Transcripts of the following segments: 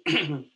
Mhm,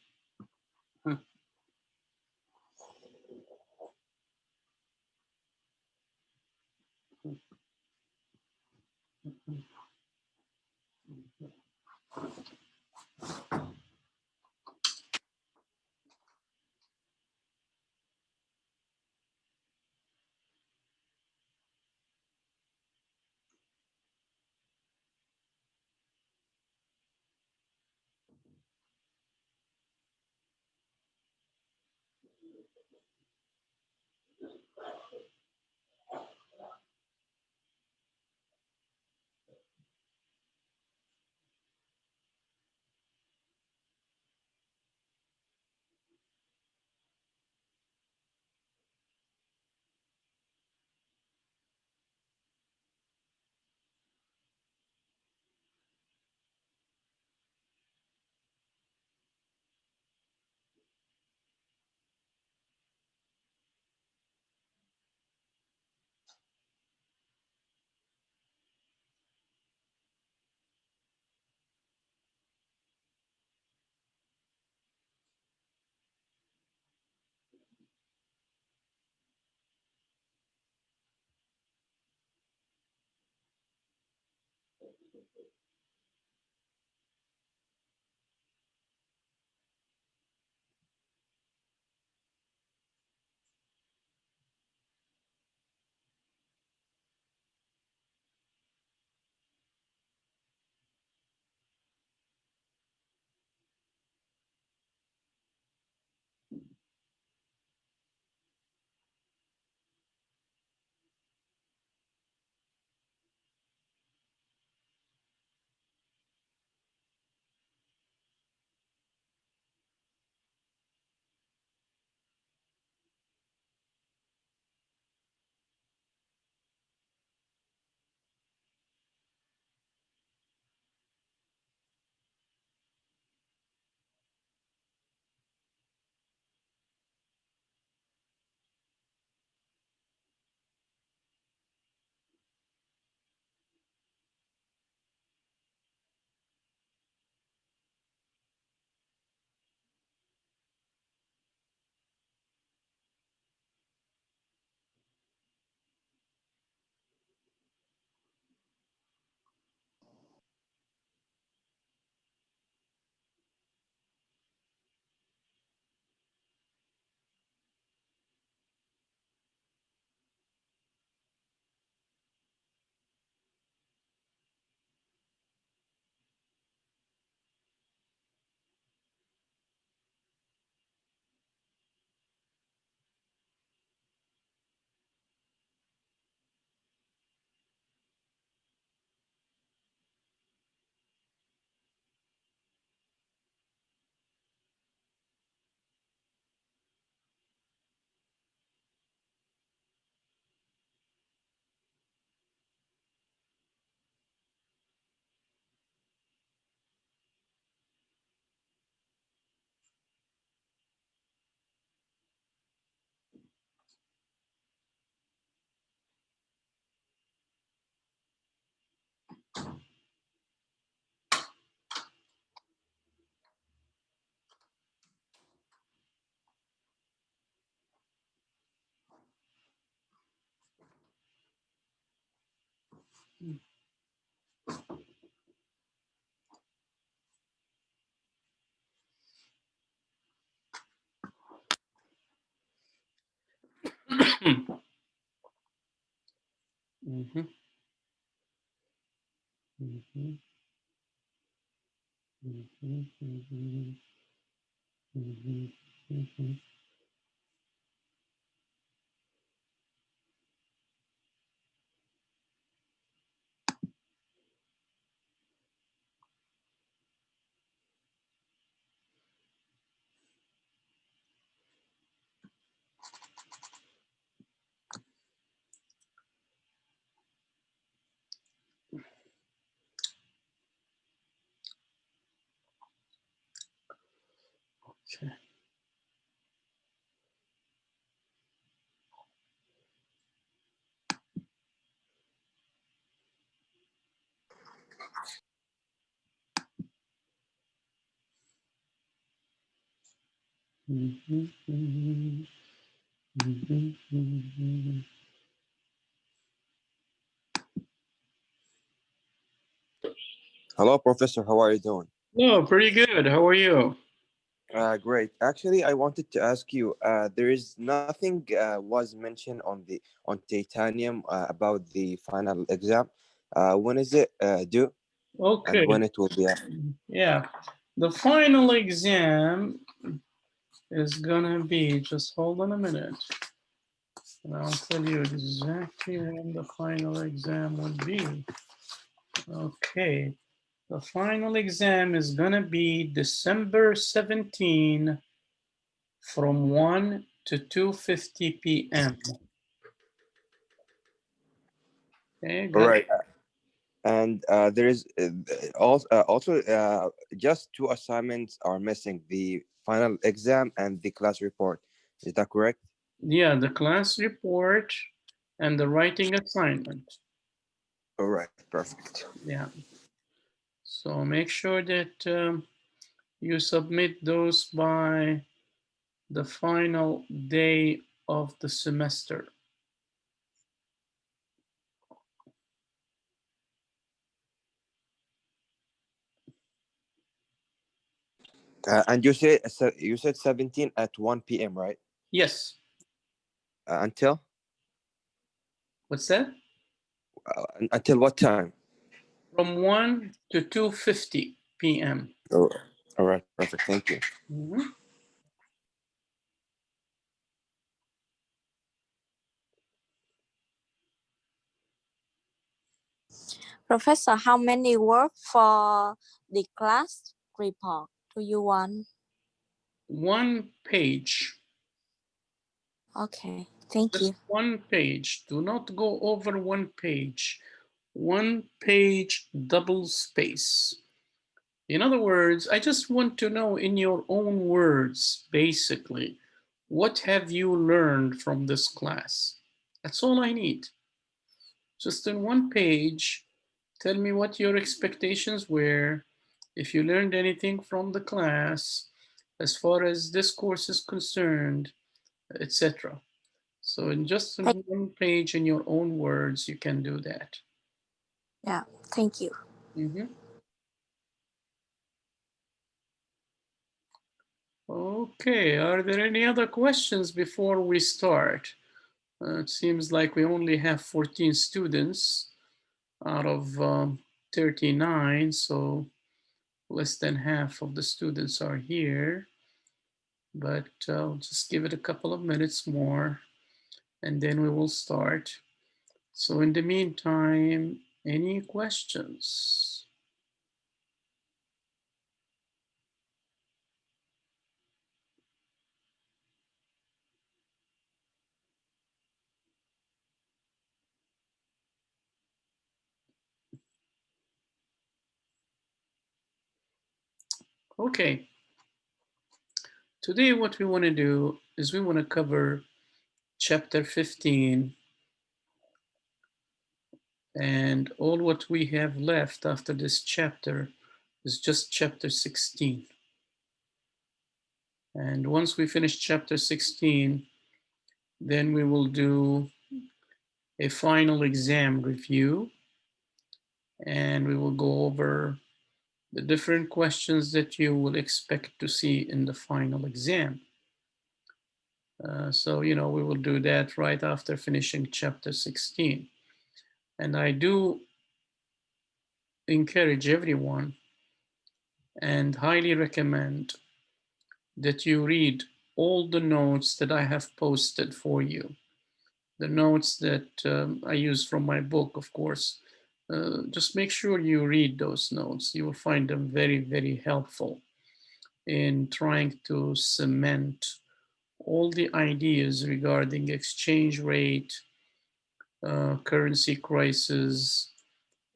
mhm, mhm, mhm, mhm, mhm. Okay. Hello, Professor. How are you doing? Oh, pretty good. How are you? Great. Actually, I wanted to ask you. There is nothing was mentioned on titanium about the final exam. When is it due, and Okay. when it will be? Yeah. The final exam is gonna be, just hold on a minute, and I'll tell you exactly when the final exam will be. Okay. The final exam is gonna be December 17 from 1 to 2:50 p.m. Okay, All got it? right. And there is also just two assignments are missing: the final exam and the class report. Is that correct? Yeah, the class report and the writing assignment. All right. Perfect. Yeah. So make sure that you submit those by the final day of the semester. And you said 17 at 1 p.m., right? Yes. Until What's that? until what time? From 1 to 2:50 p.m. Oh, all right, perfect. Thank you. Mhm. Professor, how many work for the class report do you want? 1 page. Okay, thank Just you. 1 page. Do not go over 1 page. 1 page double space. In other words, I just want to know in your own words, basically, what have you learned from this class? That's all I need. Just in 1 page, tell me what your expectations were, if you learned anything from the class, as far as this course is concerned, etc. So in just in Thank, 1 page in your own words, you can do that. yeah, thank you. Mhm. Okay, are there any other questions before we start? It seems like we only have 14 students out of 39, so less than half of the students are here. But I'll just give it a couple of minutes more and then we will start. So in the meantime, any questions? Okay, today what we want to do is we want to cover chapter 15, and all what we have left after this chapter is just chapter 16. And once we finish chapter 16, then we will do a final exam review, and we will go over the different questions that you will expect to see in the final exam. So, we will do that right after finishing chapter 16. And I do encourage everyone and highly recommend that you read all the notes that I have posted for you. The notes that I use from my book, of course. Just make sure you read those notes. You will find them very, very helpful in trying to cement all the ideas regarding exchange rate, currency crisis,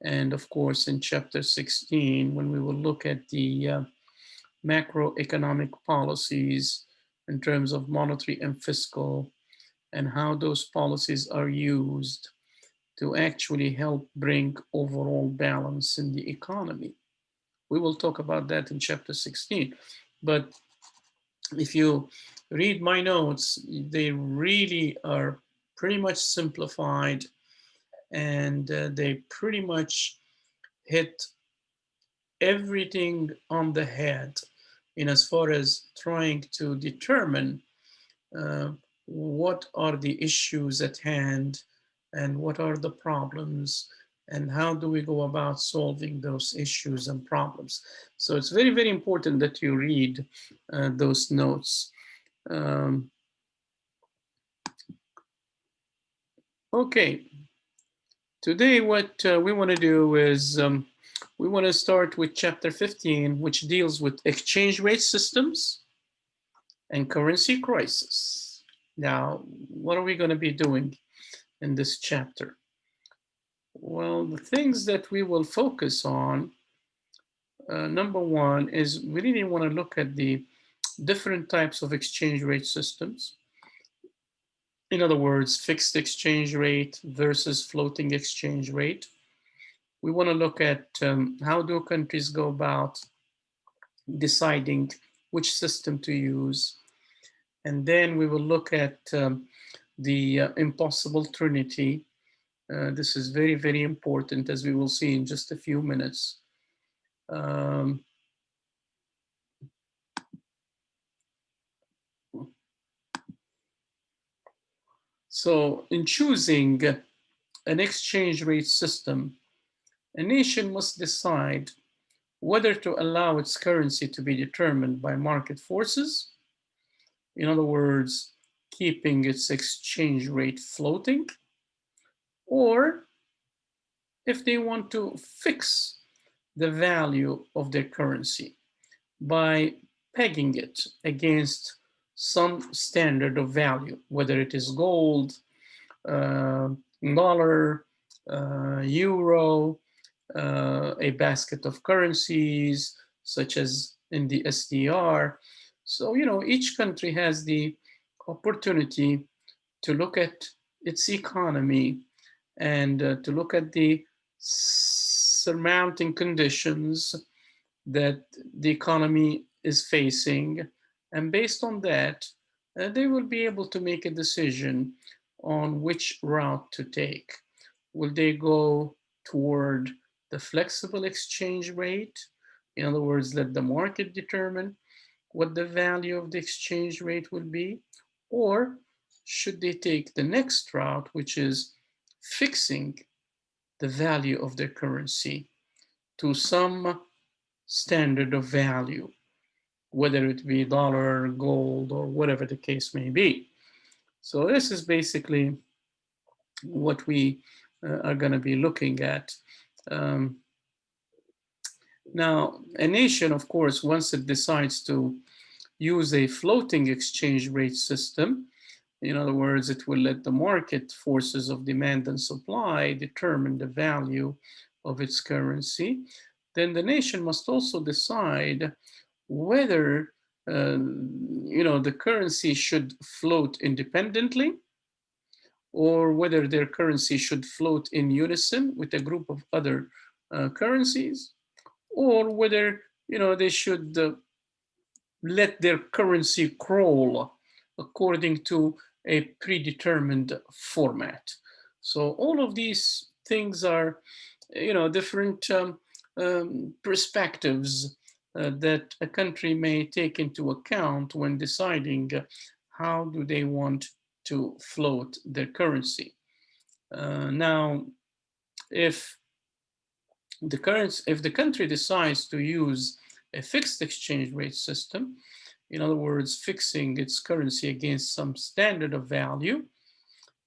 and of course in chapter 16, when we will look at the macroeconomic policies in terms of monetary and fiscal, and how those policies are used to actually help bring overall balance in the economy. We will talk about that in chapter 16. But if you read my notes, they really are pretty much simplified, and they pretty much hit everything on the head in as far as trying to determine uh, what are the issues at hand and what are the problems and how do we go about solving those issues and problems. So it's very, very important that you read those notes. Um, okay, today what we want to do is we want to start with chapter 15, which deals with exchange rate systems and currency crisis. Now, what are we going to be doing in this chapter? Well, the things that we will focus on, number one, is we really want to look at the different types of exchange rate systems. In other words, fixed exchange rate versus floating exchange rate. We want to look at how do countries go about deciding which system to use. And then we will look at the impossible trinity. This is very, very important, as we will see in just a few minutes. Um, so in choosing an exchange rate system, a nation must decide whether to allow its currency to be determined by market forces, in other words, keeping its exchange rate floating, or if they want to fix the value of their currency by pegging it against some standard of value, whether it is gold, uh, dollar, euro, a basket of currencies, such as in the SDR. So, each country has the opportunity to look at its economy and to look at the surmounting conditions that the economy is facing. And based on that, they will be able to make a decision on which route to take. Will they go toward the flexible exchange rate? In other words, let the market determine what the value of the exchange rate will be? Or should they take the next route, which is fixing the value of their currency to some standard of value, whether it be dollar, gold, or whatever the case may be? So this is basically what we are going to be looking at. Um, Now, a nation, of course, once it decides to use a floating exchange rate system, in other words, it will let the market forces of demand and supply determine the value of its currency. Then the nation must also decide whether the currency should float independently or whether their currency should float in unison with a group of other currencies, or whether they should let their currency crawl according to a predetermined format. So all of these things are, different perspectives that a country may take into account when deciding how do they want to float their currency. Now, if if the country decides to use a fixed exchange rate system, in other words, fixing its currency against some standard of value,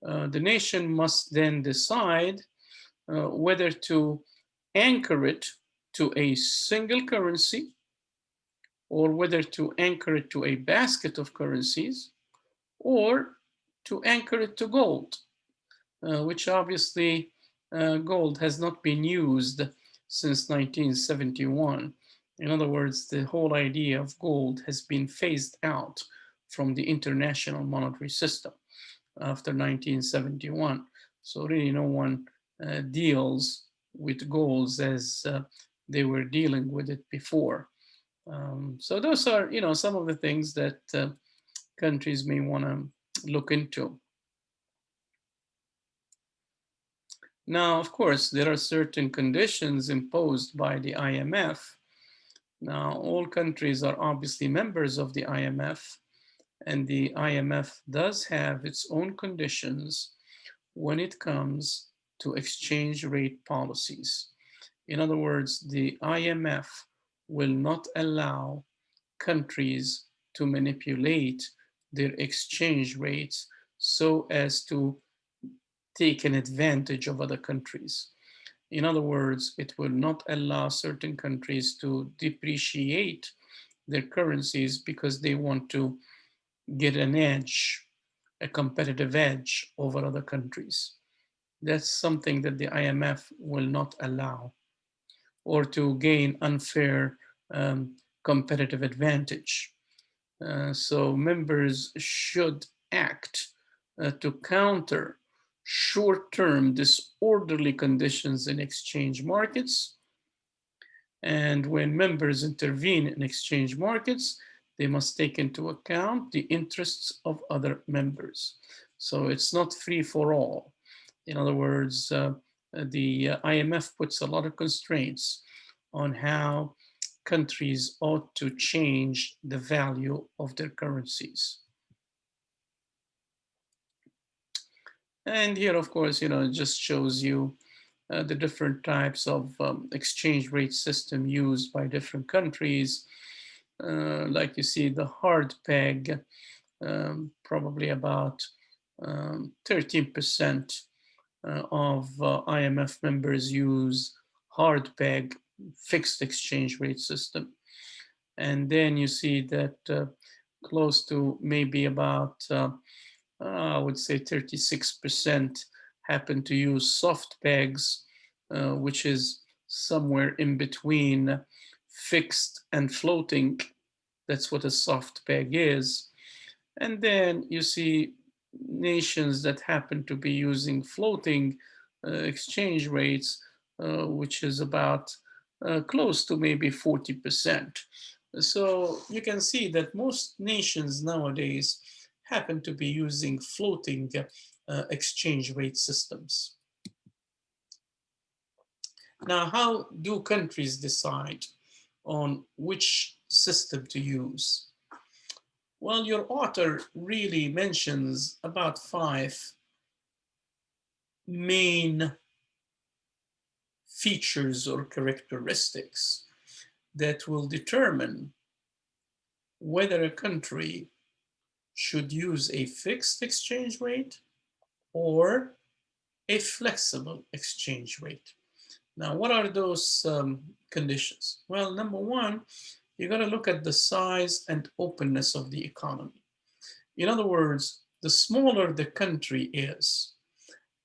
the nation must then decide whether to anchor it to a single currency or whether to anchor it to a basket of currencies or to anchor it to gold, which obviously gold has not been used since 1971. In other words, the whole idea of gold has been phased out from the international monetary system after 1971. So really no one deals with gold as they were dealing with it before. So those are, some of the things that countries may want to look into. Now, of course, there are certain conditions imposed by the IMF. Now, all countries are obviously members of the IMF, and the IMF does have its own conditions when it comes to exchange rate policies. In other words, the IMF will not allow countries to manipulate their exchange rates so as to take an advantage of other countries. In other words, it will not allow certain countries to depreciate their currencies because they want to get an edge, a competitive edge over other countries. That's something that the IMF will not allow, or to gain unfair competitive advantage. So members should act to counter short-term disorderly conditions in exchange markets. And when members intervene in exchange markets, they must take into account the interests of other members. So it's not free for all. In other words, the IMF puts a lot of constraints on how countries ought to change the value of their currencies. And here, of course, it just shows you the different types of exchange rate system used by different countries. Like you see, the hard peg, probably about 13% of IMF members use hard peg fixed exchange rate system. And then you see that close to maybe about, I would say 36% happen to use soft pegs, which is somewhere in between fixed and floating. That's what a soft peg is. And then you see nations that happen to be using floating exchange rates, which is about close to maybe 40%. So you can see that most nations nowadays happen to be using floating exchange rate systems. Now, how do countries decide on which system to use? Well, your author really mentions about 5 main features or characteristics that will determine whether a country should use a fixed exchange rate or a flexible exchange rate. Now, what are those conditions? Well, number one, you got to look at the size and openness of the economy. In other words, the smaller the country is,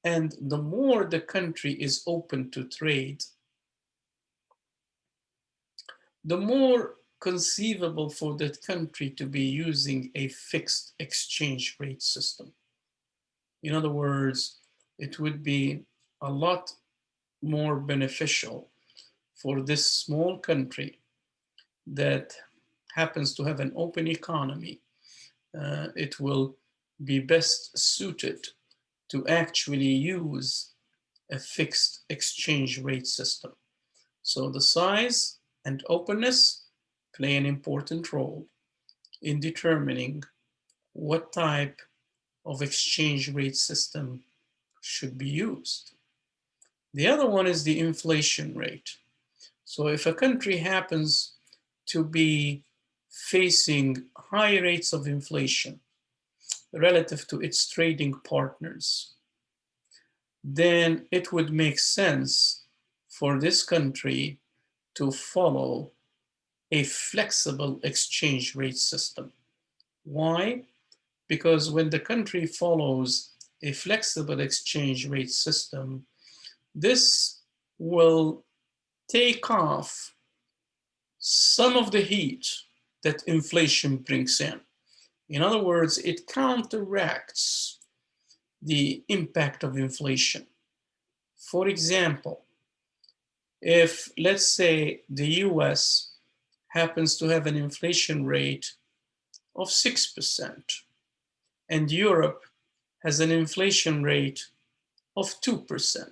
and the more the country is open to trade, the more conceivable for that country to be using a fixed exchange rate system. In other words, it would be a lot more beneficial for this small country that happens to have an open economy. It will be best suited to actually use a fixed exchange rate system. So the size and openness play an important role in determining what type of exchange rate system should be used. The other one is the inflation rate. So if a country happens to be facing high rates of inflation relative to its trading partners, then it would make sense for this country to follow a flexible exchange rate system. Why? Because when the country follows a flexible exchange rate system, this will take off some of the heat that inflation brings in. In other words, it counteracts the impact of inflation. For example, if let's say the US happens to have an inflation rate of 6%, and Europe has an inflation rate of 2%.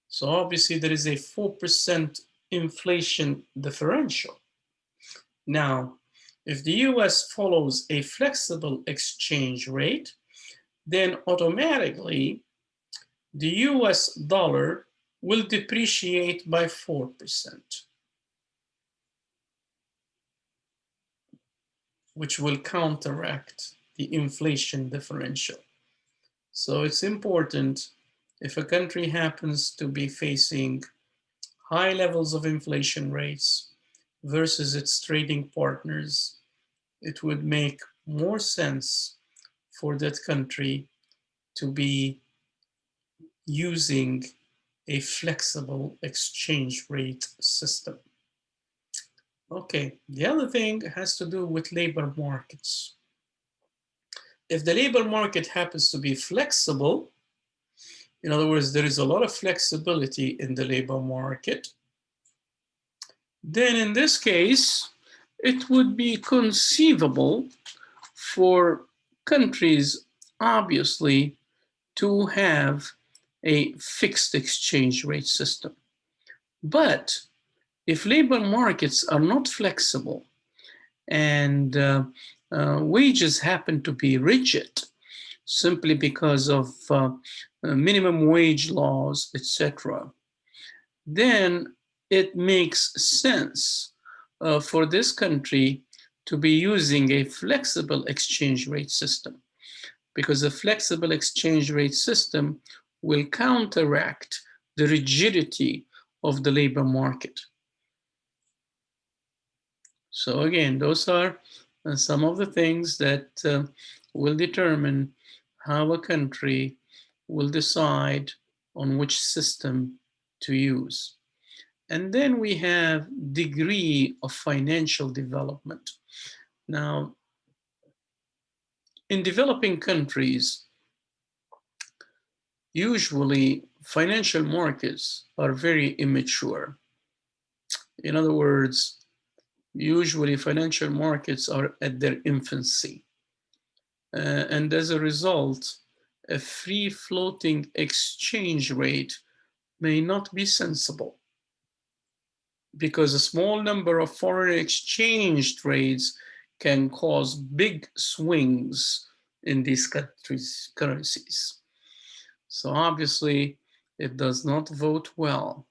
So obviously there is a 4% inflation differential. Now, if the US follows a flexible exchange rate, then automatically the US dollar will depreciate by 4%, which will counteract the inflation differential. So it's important, if a country happens to be facing high levels of inflation rates versus its trading partners, it would make more sense for that country to be using a flexible exchange rate system. Okay, the other thing has to do with labor markets. If the labor market happens to be flexible, in other words, there is a lot of flexibility in the labor market, then in this case, it would be conceivable for countries, obviously, to have a fixed exchange rate system. But if labor markets are not flexible and wages happen to be rigid simply because of minimum wage laws, etc., then it makes sense for this country to be using a flexible exchange rate system, because a flexible exchange rate system will counteract the rigidity of the labor market. So again, those are some of the things that will determine how a country will decide on which system to use. And then we have degree of financial development. Now, in developing countries, usually financial markets are very immature. In other words, usually financial markets are at their infancy. And as a result, a free floating exchange rate may not be sensible, because a small number of foreign exchange trades can cause big swings in these countries' currencies. So obviously, it does not vote well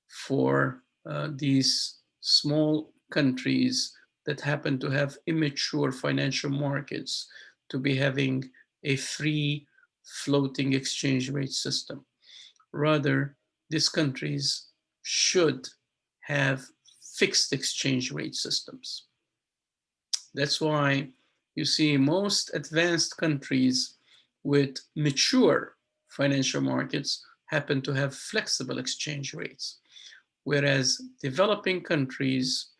for these small countries that happen to have immature financial markets to be having a free floating exchange rate system. Rather, these countries should have fixed exchange rate systems. That's why you see most advanced countries with mature financial markets happen to have flexible exchange rates, whereas developing countries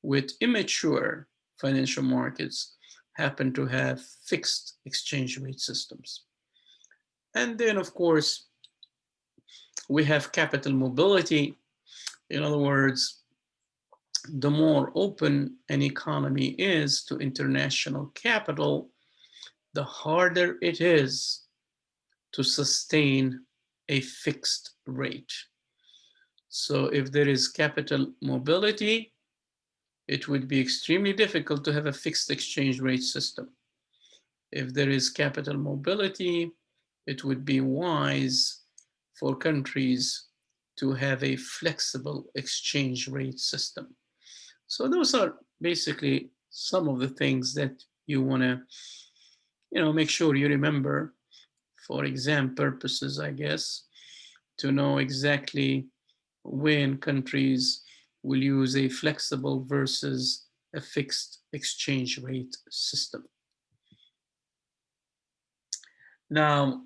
with immature financial markets happen to have fixed exchange rate systems. And then, of course, we have capital mobility. In other words, the more open an economy is to international capital, the harder it is to sustain a fixed rate. So if there is capital mobility, it would be extremely difficult to have a fixed exchange rate system. If there is capital mobility, it would be wise for countries to have a flexible exchange rate system. So those are basically some of the things that you want to, make sure you remember for exam purposes, I guess, to know exactly when countries will use a flexible versus a fixed exchange rate system. Now,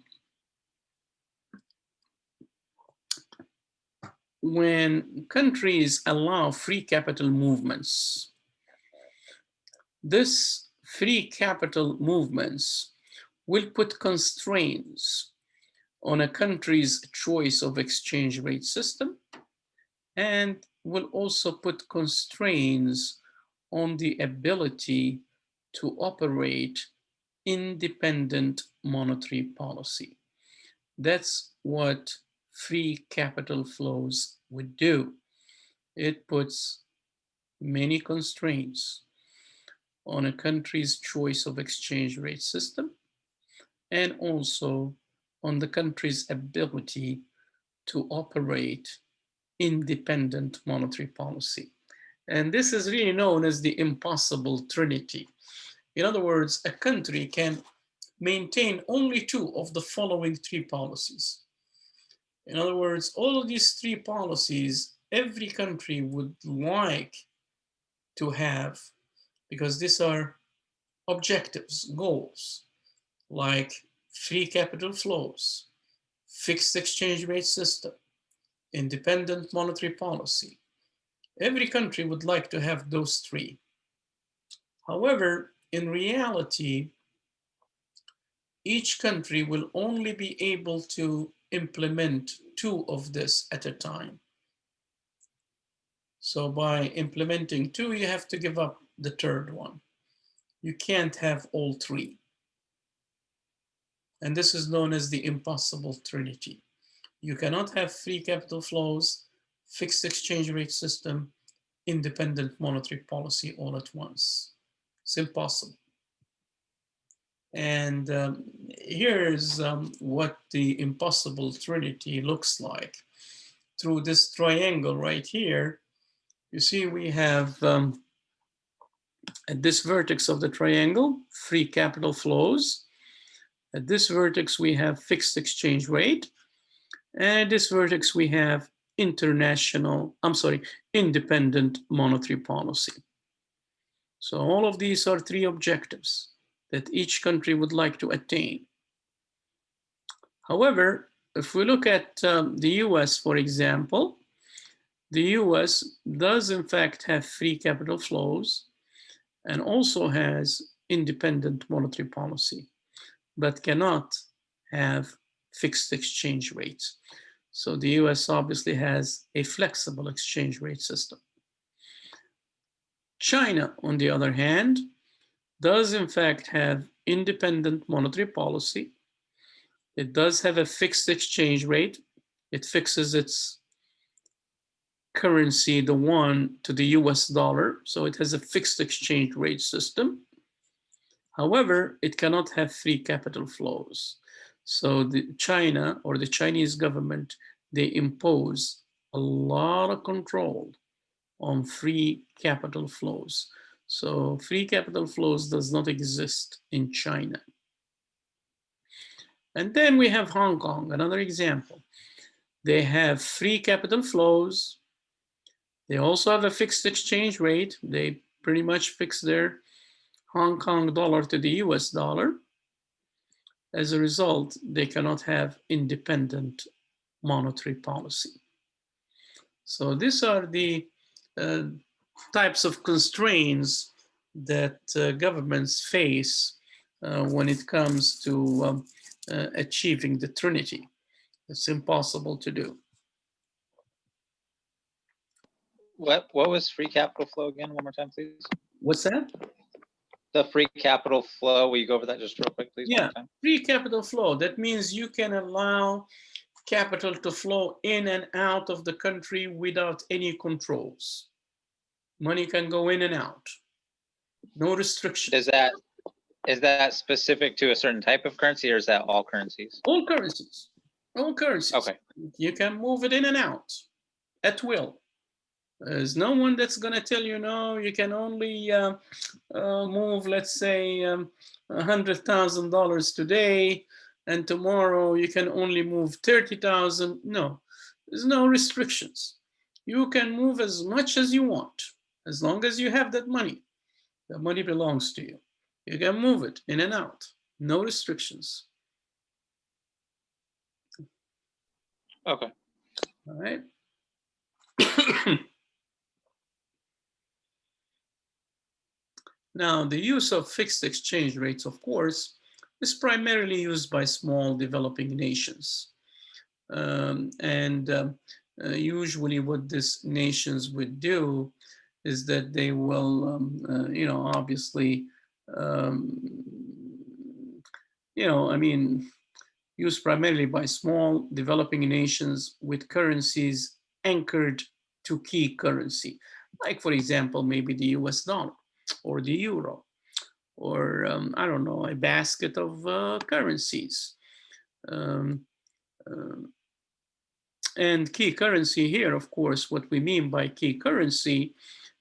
when countries allow free capital movements, this free capital movements will put constraints on a country's choice of exchange rate system, and will also put constraints on the ability to operate independent monetary policy. That's what free capital flows would do. It puts many constraints on a country's choice of exchange rate system and also on the country's ability to operate independent monetary policy. And this is really known as the impossible trinity. In other words, a country can maintain only two of the following three policies. In other words, all of these three policies, every country would like to have, because these are objectives, goals, like free capital flows, fixed exchange rate system, independent monetary policy. Every country would like to have those three. However, in reality, each country will only be able to implement two of this at a time. So by implementing two, you have to give up the third one. You can't have all three. And this is known as the impossible trinity. You cannot have free capital flows, fixed exchange rate system, independent monetary policy all at once. It's impossible. And here's what the impossible trinity looks like. Through this triangle right here, you see we have at this vertex of the triangle, free capital flows. At this vertex, we have fixed exchange rate. And at this vertex, we have independent monetary policy. So all of these are three objectives that each country would like to attain. However, if we look at the US, for example, the US does in fact have free capital flows and also has independent monetary policy, but cannot have fixed exchange rates. So the US obviously has a flexible exchange rate system. China, on the other hand, does in fact have independent monetary policy. It does have a fixed exchange rate. It fixes its currency, the yuan, to the US dollar. So it has a fixed exchange rate system. However, it cannot have free capital flows. So China or the Chinese government, they impose a lot of control on free capital flows. So free capital flows does not exist in China. And then we have Hong Kong, another example. They have free capital flows. They also have a fixed exchange rate. They pretty much fix their Hong Kong dollar to the US dollar. As a result, they cannot have independent monetary policy. So these are the types of constraints that governments face when it comes to achieving the trinity. It's impossible to do. What was free capital flow again? One more time, please. What's that? The free capital flow. Will you go over that just real quick, please? Yeah, free capital flow. That means you can allow capital to flow in and out of the country without any controls. Money can go in and out. No restrictions. Is that specific to a certain type of currency, or is that all currencies? All currencies. All currencies. Okay. You can move it in and out at will. There's no one that's going to tell you, no, you can only move, let's say, $100,000 today, and tomorrow you can only move 30,000. No, there's no restrictions. You can move as much as you want, as long as you have that money. The money belongs to you. You can move it in and out, no restrictions. Okay. All right. Now, the use of fixed exchange rates, of course, is primarily used by small developing nations. Usually what these nations would do is that they will, you know, obviously, you know, I mean, used primarily by small developing nations with currencies anchored to key currency, like, for example, maybe the US dollar or the euro, or I don't know, a basket of currencies. Um, um, and key currency here, of course, what we mean by key currency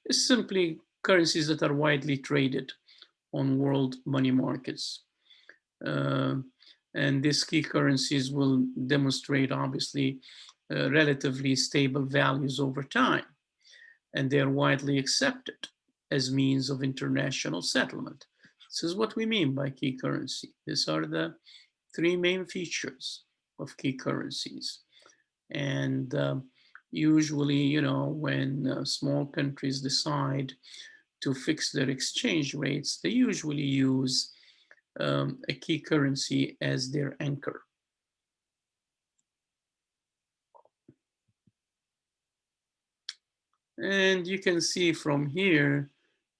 is simply currencies that are widely traded on world money markets. Uh, and these key currencies will demonstrate, obviously, relatively stable values over time. And they are widely accepted as means of international settlement. This is what we mean by key currency. These are the three main features of key currencies. And usually, you know, when small countries decide to fix their exchange rates, they usually use a key currency as their anchor. And you can see from here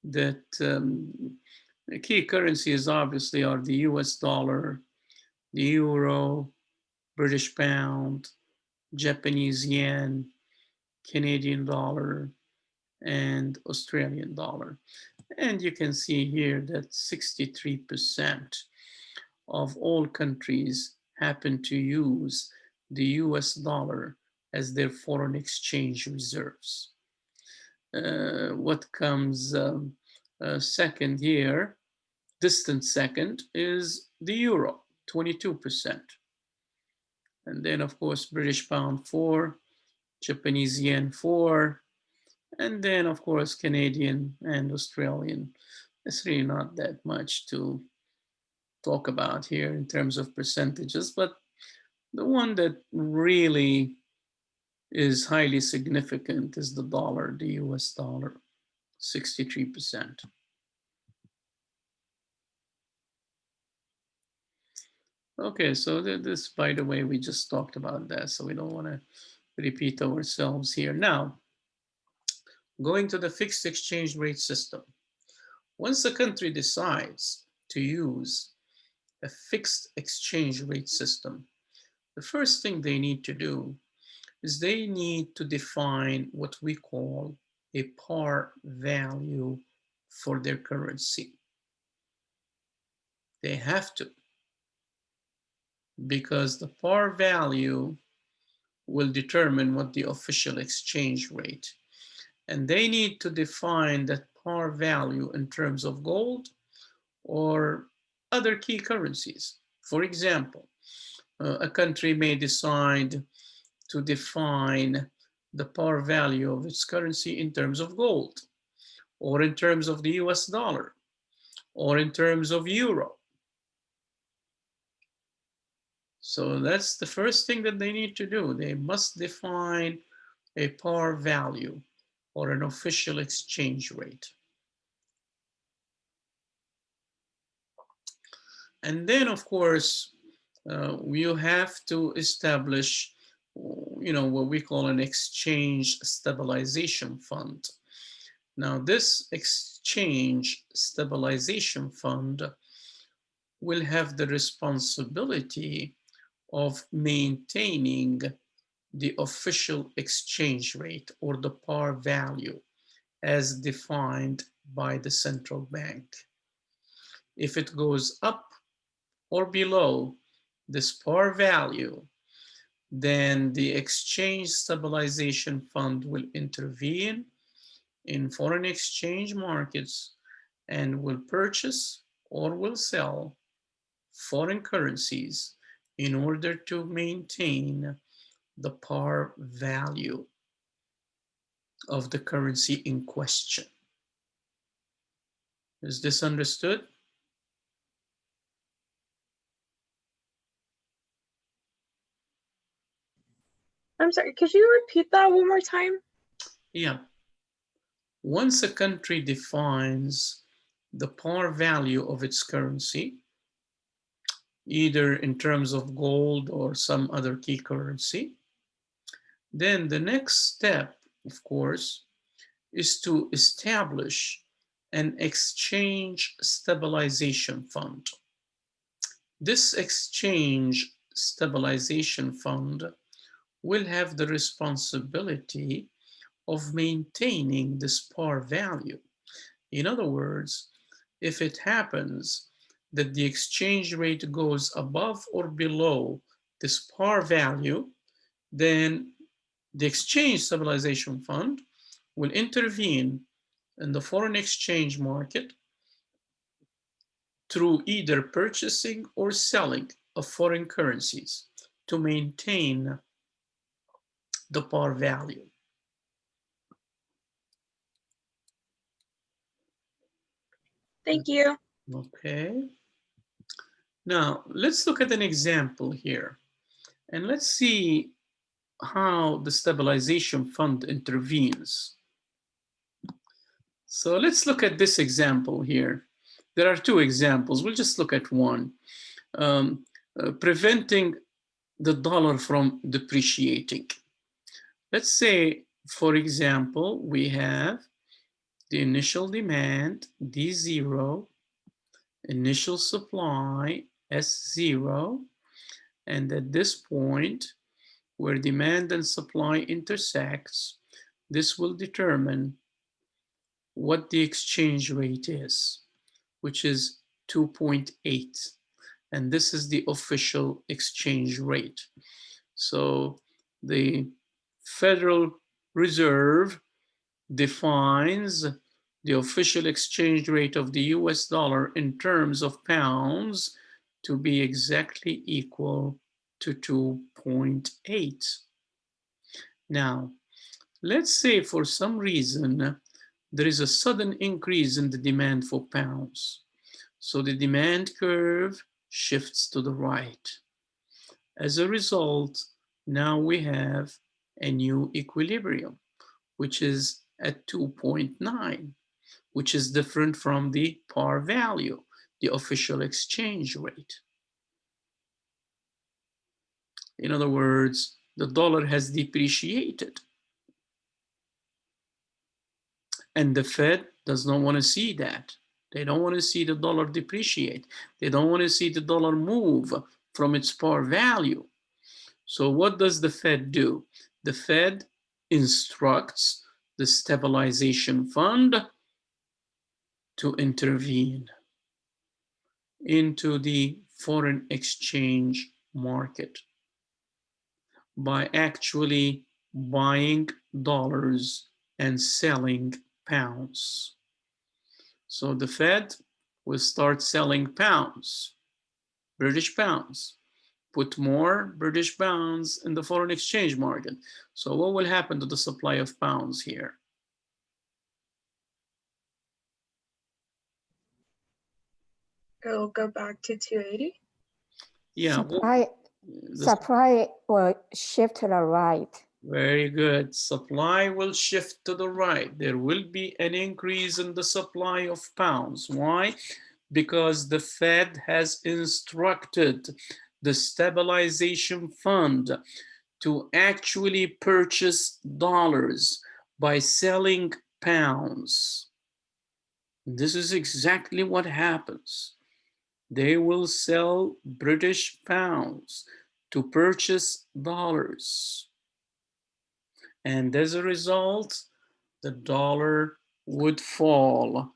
that the key currencies obviously are the US dollar, the euro, British pound, Japanese yen, Canadian dollar, and Australian dollar. And you can see here that 63% of all countries happen to use the US dollar as their foreign exchange reserves. What comes second here, distant second, is the euro, 22%. And then, of course, British pound 4, Japanese yen 4, and then, of course, Canadian and Australian. It's really not that much to talk about here in terms of percentages, but the one that really is highly significant is the dollar, the US dollar, 63%. Okay, so this, by the way, we just talked about that, so we don't want to repeat ourselves here. Now, going to the fixed exchange rate system. Once a country decides to use a fixed exchange rate system, the first thing they need to do is they need to define what we call a par value for their currency. They have to, because the par value will determine what the official exchange rate. And they need to define that par value in terms of gold or other key currencies. For example, a country may decide to define the par value of its currency in terms of gold, or in terms of the US dollar, or in terms of euro. So that's the first thing that they need to do. They must define a par value or an official exchange rate. And then, of course, you have to establish, you know, what we call an exchange stabilization fund. Now, this exchange stabilization fund will have the responsibility of maintaining the official exchange rate or the par value as defined by the central bank. If it goes up or below this par value, then the exchange stabilization fund will intervene in foreign exchange markets and will purchase or will sell foreign currencies in order to maintain the par value of the currency in question. Is this understood? I'm sorry, could you repeat that one more time? Yeah. Once a country defines the par value of its currency, either in terms of gold or some other key currency, then the next step, of course, is to establish an exchange stabilization fund. This exchange stabilization fund will have the responsibility of maintaining this par value. In other words, if it happens that the exchange rate goes above or below this par value, then the exchange stabilization fund will intervene in the foreign exchange market through either purchasing or selling of foreign currencies to maintain the par value. Thank you. Okay. Now, let's look at an example here. And let's see how the stabilization fund intervenes. So let's look at this example here. There are two examples. We'll just look at one. Preventing the dollar from depreciating. Let's say, for example, we have the initial demand, D0, initial supply, S0, and at this point, where demand and supply intersects, this will determine what the exchange rate is, which is 2.8. And this is the official exchange rate. So the Federal Reserve defines the official exchange rate of the US dollar in terms of pounds to be exactly equal to 2.8. Now, let's say for some reason there is a sudden increase in the demand for pounds. So the demand curve shifts to the right. As a result, now we have a new equilibrium, which is at 2.9, which is different from the par value, the official exchange rate. In other words, the dollar has depreciated. And the Fed does not want to see that. They don't want to see the dollar depreciate. They don't want to see the dollar move from its par value. So what does the Fed do? The Fed instructs the stabilization fund to intervene into the foreign exchange market by actually buying dollars and selling pounds. So the Fed will start selling pounds, British pounds, put more British pounds in the foreign exchange market. So what will happen to the supply of pounds here? It'll go back to 280. Yeah. Supply will shift to the right. Very good. Supply will shift to the right. There will be an increase in the supply of pounds. Why? Because the Fed has instructed the stabilization fund to actually purchase dollars by selling pounds. This is exactly what happens. They will sell British pounds to purchase dollars. And as a result, the dollar would fall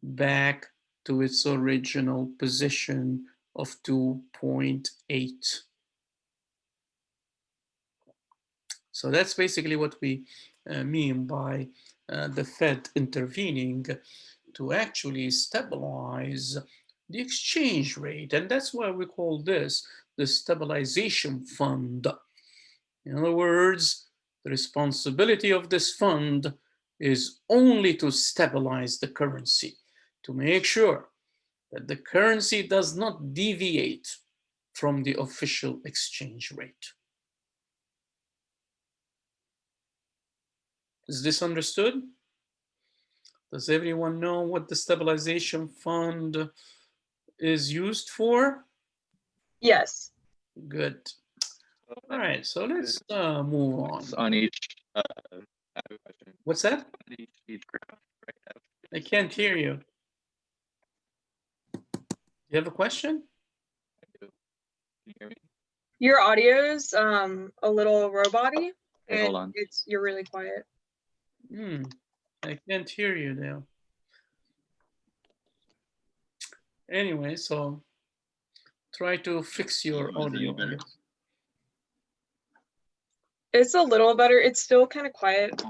back to its original position of 2.8. So that's basically what we mean by the Fed intervening to actually stabilize the exchange rate. And that's why we call this the stabilization fund. In other words, the responsibility of this fund is only to stabilize the currency, to make sure that the currency does not deviate from the official exchange rate. Is this understood? Does everyone know what the stabilization fund is used for? Yes. Good. All right, so let's move on. On each I have a question. What's that? Why do you need graph, right? I can't hear you. You have a question? I do. Can you hear me? Your audio's a little robot-y, Okay, hold and on. you're really quiet. I can't hear you now. Anyway, so try to fix your Is it any audio. I better? guess. It's a little better. It's still kind of quiet.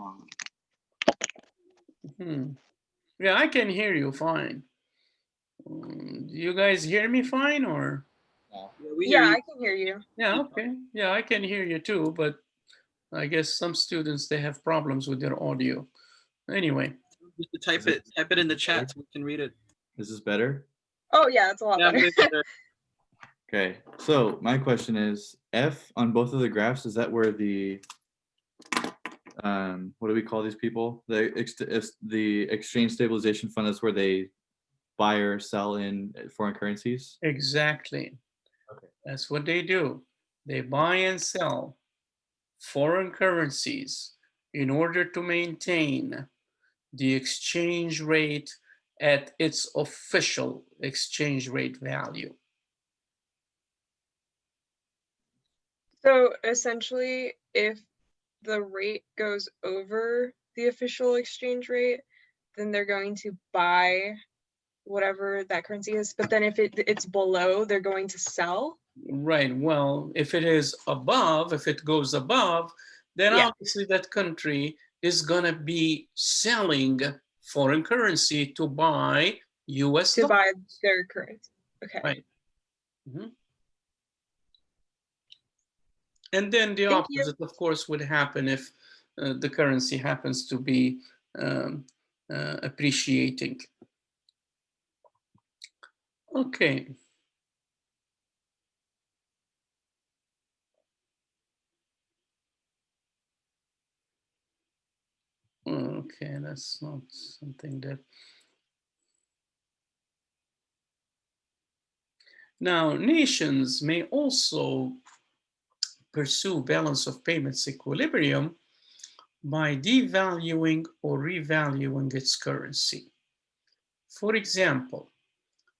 Yeah, I can hear you fine. You guys hear me fine or? Yeah, I can hear you. Yeah, okay. Yeah, I can hear you too, but I guess some students, they have problems with their audio. Anyway. Just type it in the chat so we can read it. Is this better? Oh yeah, it's a lot better. Okay, so my question is, F on both of the graphs, is that where the, what do we call these people? The exchange stabilization fund, that's where they buy or sell in foreign currencies? Exactly. Okay. That's what they do. They buy and sell foreign currencies in order to maintain the exchange rate at its official exchange rate value. So essentially, if the rate goes over the official exchange rate, then they're going to buy whatever that currency is. But then if it's below, they're going to sell. Right. Well, if it is above, if it goes above, then Yeah. obviously that country is going to be selling foreign currency to buy US To dollars. buy their currency. Okay. Right. Mhm. And then the Thank you. opposite, of course, would happen if the currency happens to be appreciating. Okay. Okay, that's not something that... Now, nations may also pursue balance of payments equilibrium by devaluing or revaluing its currency. For example,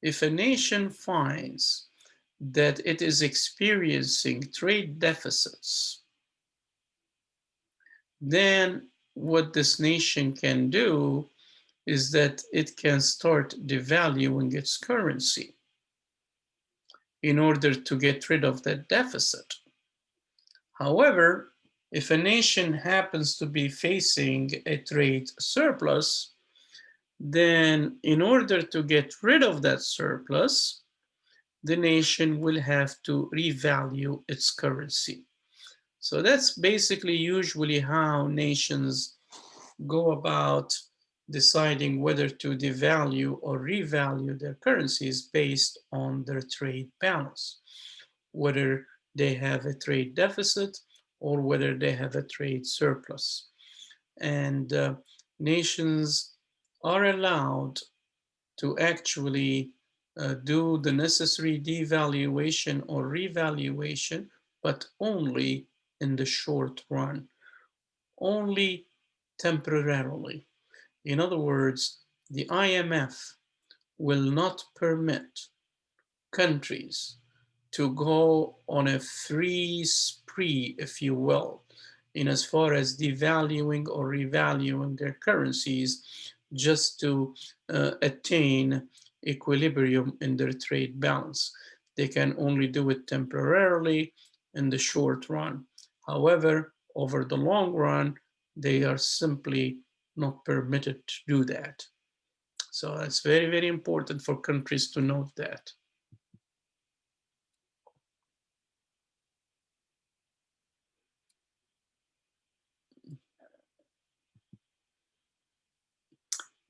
if a nation finds that it is experiencing trade deficits, then what this nation can do is that it can start devaluing its currency in order to get rid of that deficit. However, if a nation happens to be facing a trade surplus, then in order to get rid of that surplus, the nation will have to revalue its currency. So that's basically usually how nations go about deciding whether to devalue or revalue their currencies based on their trade balance, whether they have a trade deficit or whether they have a trade surplus. And nations are allowed to actually do the necessary devaluation or revaluation, but only in the short run, only temporarily. In other words, the IMF will not permit countries to go on a free spree, if you will, in as far as devaluing or revaluing their currencies just to attain equilibrium in their trade balance. They can only do it temporarily in the short run. However, over the long run, they are simply not permitted to do that. So it's very, very important for countries to note that.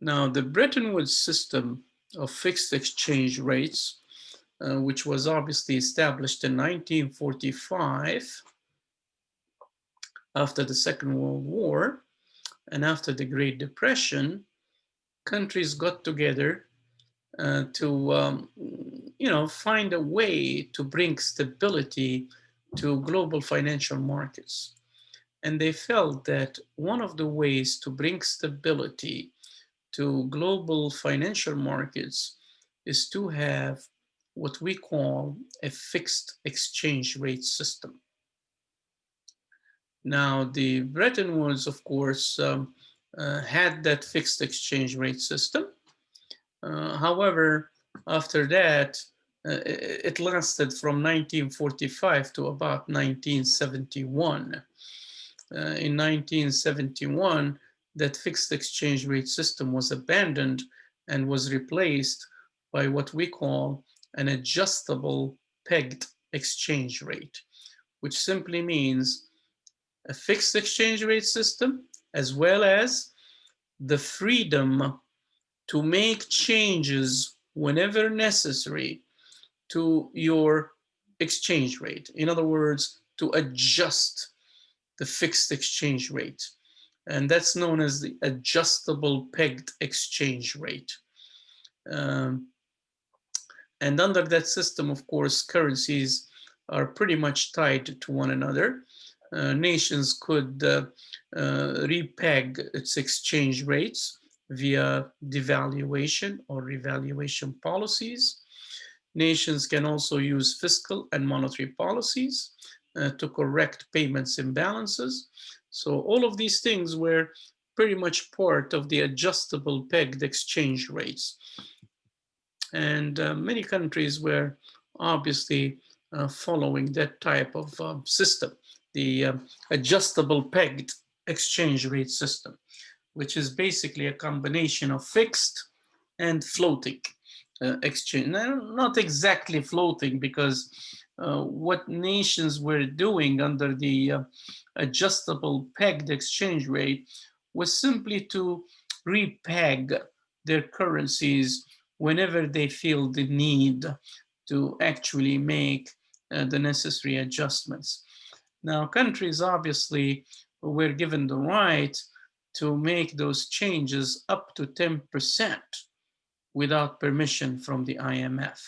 Now, the Bretton Woods system of fixed exchange rates, which was obviously established in 1945 after the Second World War and after the Great Depression, countries got together to find a way to bring stability to global financial markets. And they felt that one of the ways to bring stability to global financial markets is to have what we call a fixed exchange rate system. Now, the Bretton Woods, of course, had that fixed exchange rate system. However, after that, it lasted from 1945 to about 1971. In 1971, that fixed exchange rate system was abandoned and was replaced by what we call an adjustable pegged exchange rate, which simply means a fixed exchange rate system, as well as the freedom to make changes whenever necessary to your exchange rate. In other words, to adjust the fixed exchange rate. And that's known as the adjustable pegged exchange rate. And under that system, of course, currencies are pretty much tied to one another. Nations could repeg its exchange rates via devaluation or revaluation policies. Nations can also use fiscal and monetary policies to correct payments imbalances. So all of these things were pretty much part of the adjustable pegged exchange rates. And many countries were obviously following that type of system, the adjustable pegged exchange rate system, which is basically a combination of fixed and floating exchange. Not exactly floating, because what nations were doing under the adjustable pegged exchange rate was simply to repeg their currencies whenever they feel the need to actually make the necessary adjustments. Now, countries obviously were given the right to make those changes up to 10% without permission from the IMF.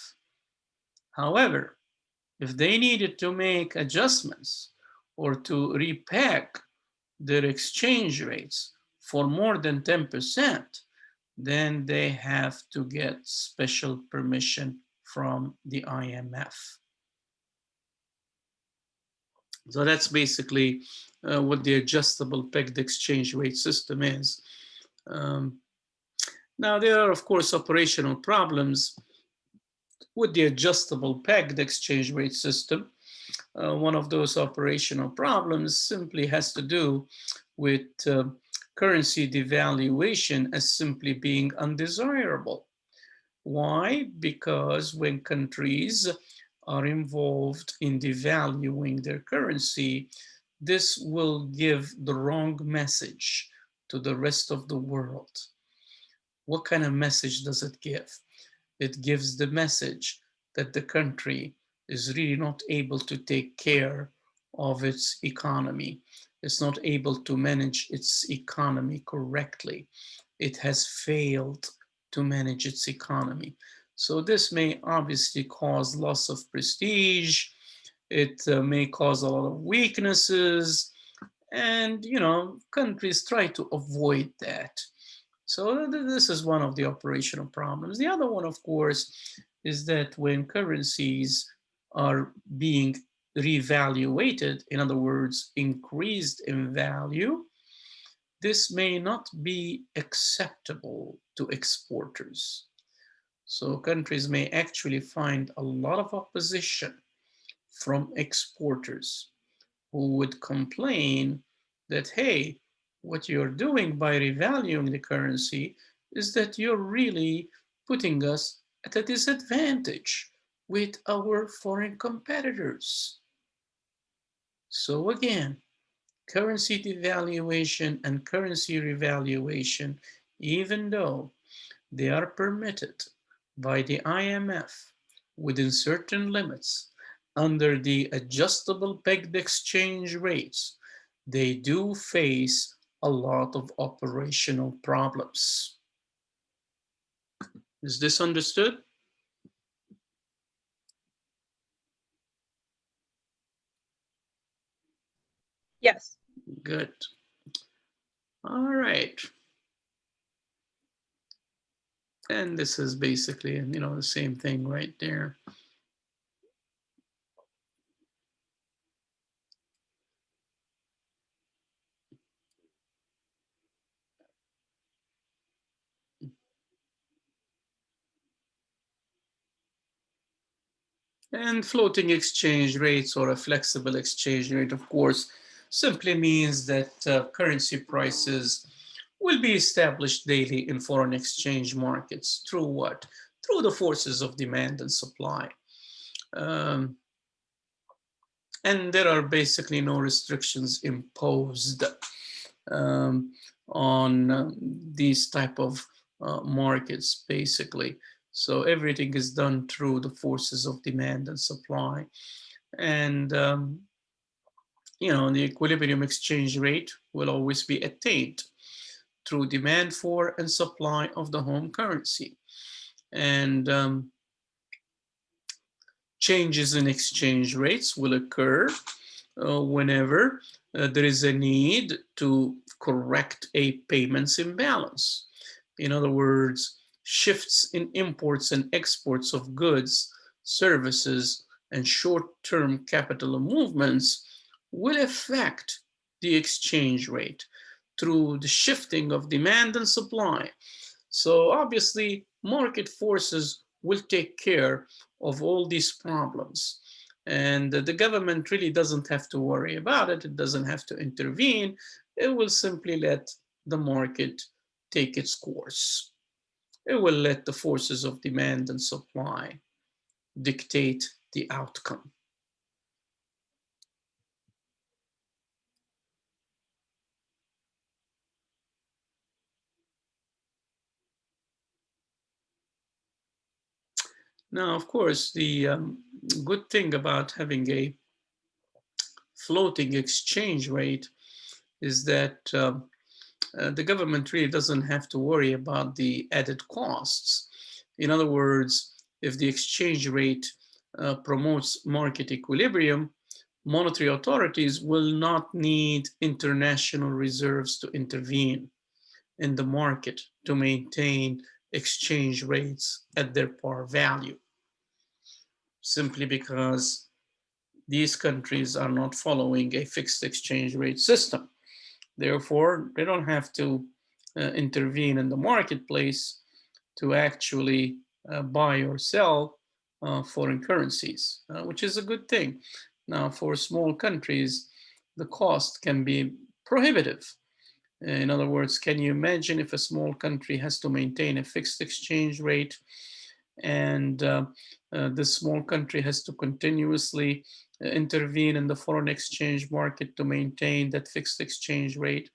However, if they needed to make adjustments or to repeg their exchange rates for more than 10%, then they have to get special permission from the IMF. So that's basically what the adjustable pegged exchange rate system is. Now, there are, of course, operational problems with the adjustable pegged exchange rate system. One of those operational problems simply has to do with currency devaluation as simply being undesirable. Why? Because when countries are involved in devaluing their currency, this will give the wrong message to the rest of the world. What kind of message does it give? It gives the message that the country is really not able to take care of its economy. It's not able to manage its economy correctly. It has failed to manage its economy. So this may obviously cause loss of prestige. It may cause a lot of weaknesses. And, you know, countries try to avoid that. So this is one of the operational problems. The other one, of course, is that when currencies are being revaluated, in other words, increased in value, this may not be acceptable to exporters. So countries may actually find a lot of opposition from exporters who would complain that, hey, what you're doing by revaluing the currency is that you're really putting us at a disadvantage with our foreign competitors. So again, currency devaluation and currency revaluation, even though they are permitted by the IMF within certain limits under the adjustable pegged exchange rates, they do face a lot of operational problems. Is this understood? Yes. All right. And this is basically, you know, the same thing right there. And floating exchange rates, or a flexible exchange rate, of course, simply means that currency prices will be established daily in foreign exchange markets through what? Through the forces of demand and supply. Um, and there are basically no restrictions imposed on these type of markets, basically. So everything is done through the forces of demand and supply. And you know, the equilibrium exchange rate will always be attained through demand for and supply of the home currency. And changes in exchange rates will occur whenever there is a need to correct a payments imbalance. In other words, shifts in imports and exports of goods, services, and short-term capital movements will affect the exchange rate through the shifting of demand and supply. So obviously, market forces will take care of all these problems. And the government really doesn't have to worry about it. It doesn't have to intervene. It will simply let the market take its course. It will let the forces of demand and supply dictate the outcome. Now, of course, the good thing about having a floating exchange rate is that the government really doesn't have to worry about the added costs. In other words, if the exchange rate promotes market equilibrium, monetary authorities will not need international reserves to intervene in the market to maintain exchange rates at their par value, simply because these countries are not following a fixed exchange rate system. Therefore, they don't have to intervene in the marketplace to actually buy or sell foreign currencies, which is a good thing. Now, for small countries, the cost can be prohibitive. In other words, can you imagine if a small country has to maintain a fixed exchange rate, and this small country has to continuously intervene in the foreign exchange market to maintain that fixed exchange rate?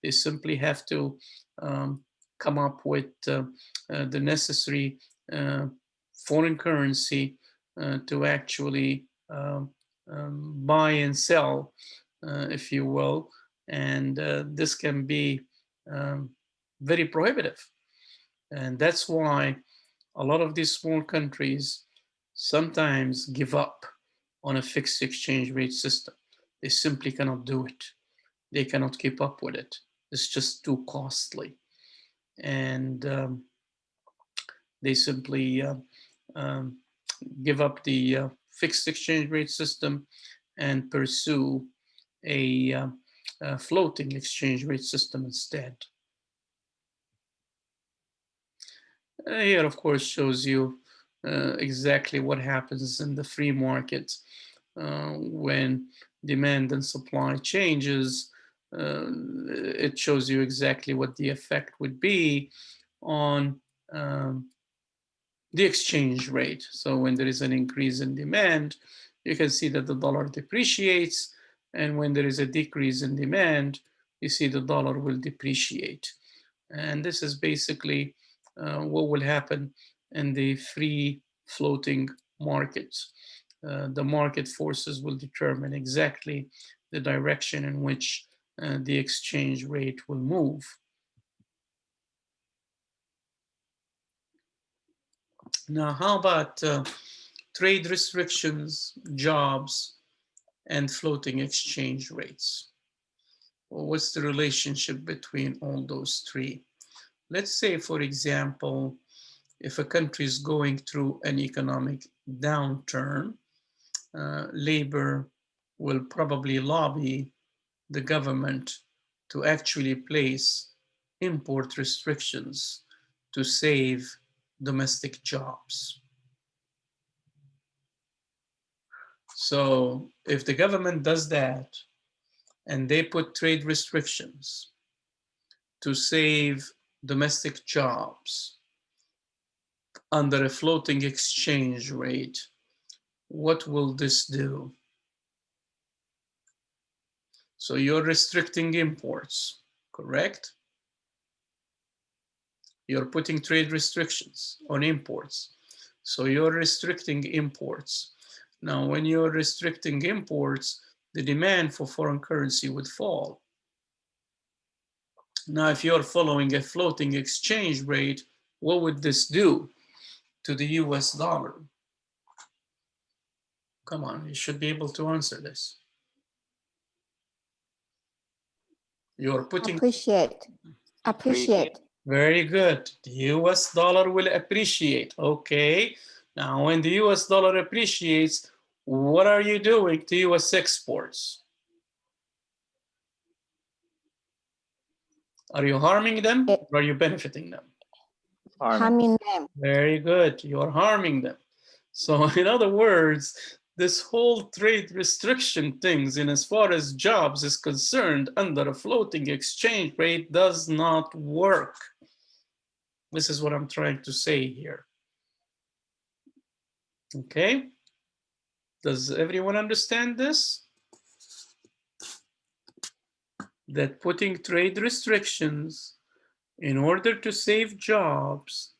They simply have to come up with the necessary foreign currency to actually buy and sell, if you will. And this can be very prohibitive. And that's why a lot of these small countries sometimes give up on a fixed exchange rate system. They simply cannot do it. They cannot keep up with it. It's just too costly. And they simply give up the fixed exchange rate system and pursue a floating exchange rate system instead. Here, of course, shows you exactly what happens in the free market when demand and supply changes. It shows you exactly what the effect would be on the exchange rate. So when there is an increase in demand, you can see that the dollar depreciates. And when there is a decrease in demand, you see the dollar will depreciate. And this is basically what will happen in the free floating markets. The market forces will determine exactly the direction in which the exchange rate will move. Now, how about trade restrictions, jobs, and floating exchange rates? what's the relationship between all those three? Let's say, for example, if a country is going through an economic downturn, labor will probably lobby the government to actually place import restrictions to save domestic jobs. So if the government does that and they put trade restrictions to save domestic jobs under a floating exchange rate, what will this do? So you're restricting imports, correct? You're putting trade restrictions on imports. So you're restricting imports. Now, when you're restricting imports, the demand for foreign currency would fall. Now, if you're following a floating exchange rate, what would this do to the US dollar? Come on, you should be able to answer this. You're putting... Appreciate. Very good. The US dollar will appreciate. Okay. Now, when the US dollar appreciates, what are you doing to US exports? Are you harming them or are you benefiting them? Harming them. Very good. You're harming them. So in other words, this whole trade restriction things in as far as jobs is concerned under a floating exchange rate does not work. This is what I'm trying to say here. Okay. Does everyone understand this? That putting trade restrictions in order to save jobs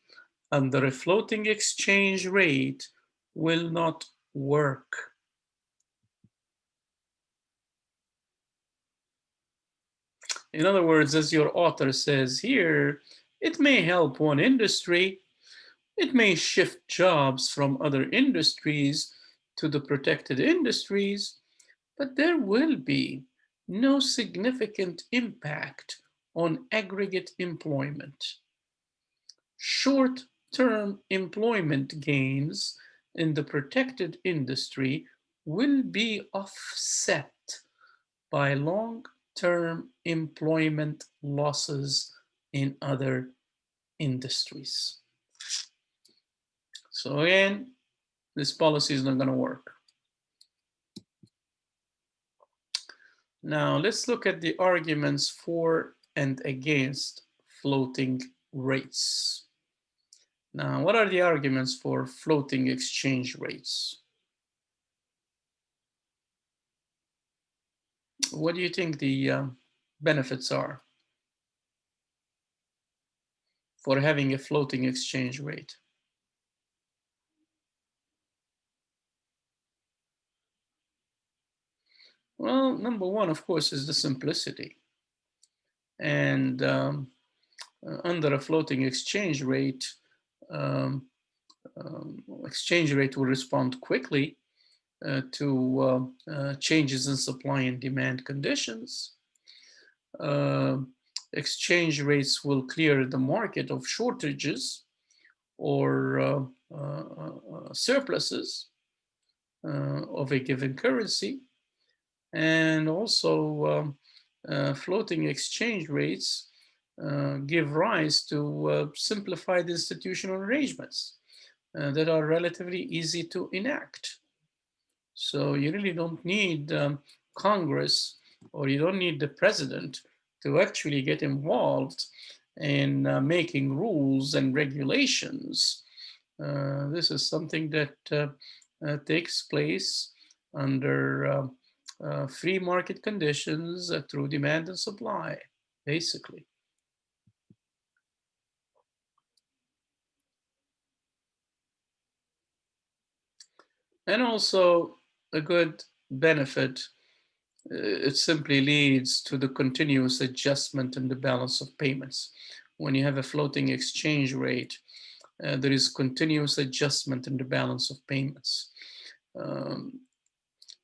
under a floating exchange rate will not work. In other words, as your author says here, it may help one industry, it may shift jobs from other industries to the protected industries, but there will be no significant impact on aggregate employment. Short-term employment gains in the protected industry will be offset by long-term employment losses in other industries. So again, this policy is not going to work. Now let's look at the arguments for and against floating rates. Now, what are the arguments for floating exchange rates? What do you think the benefits are for having a floating exchange rate? Well, number one, of course, is the simplicity. And under a floating exchange rate will respond quickly to changes in supply and demand conditions. Exchange rates will clear the market of shortages or surpluses of a given currency. And also floating exchange rates give rise to simplified institutional arrangements that are relatively easy to enact. So you really don't need Congress, or you don't need the president to actually get involved in making rules and regulations. This is something that takes place under free market conditions through demand and supply, basically. And also a good benefit, it simply leads to the continuous adjustment in the balance of payments. When you have a floating exchange rate, there is continuous adjustment in the balance of payments.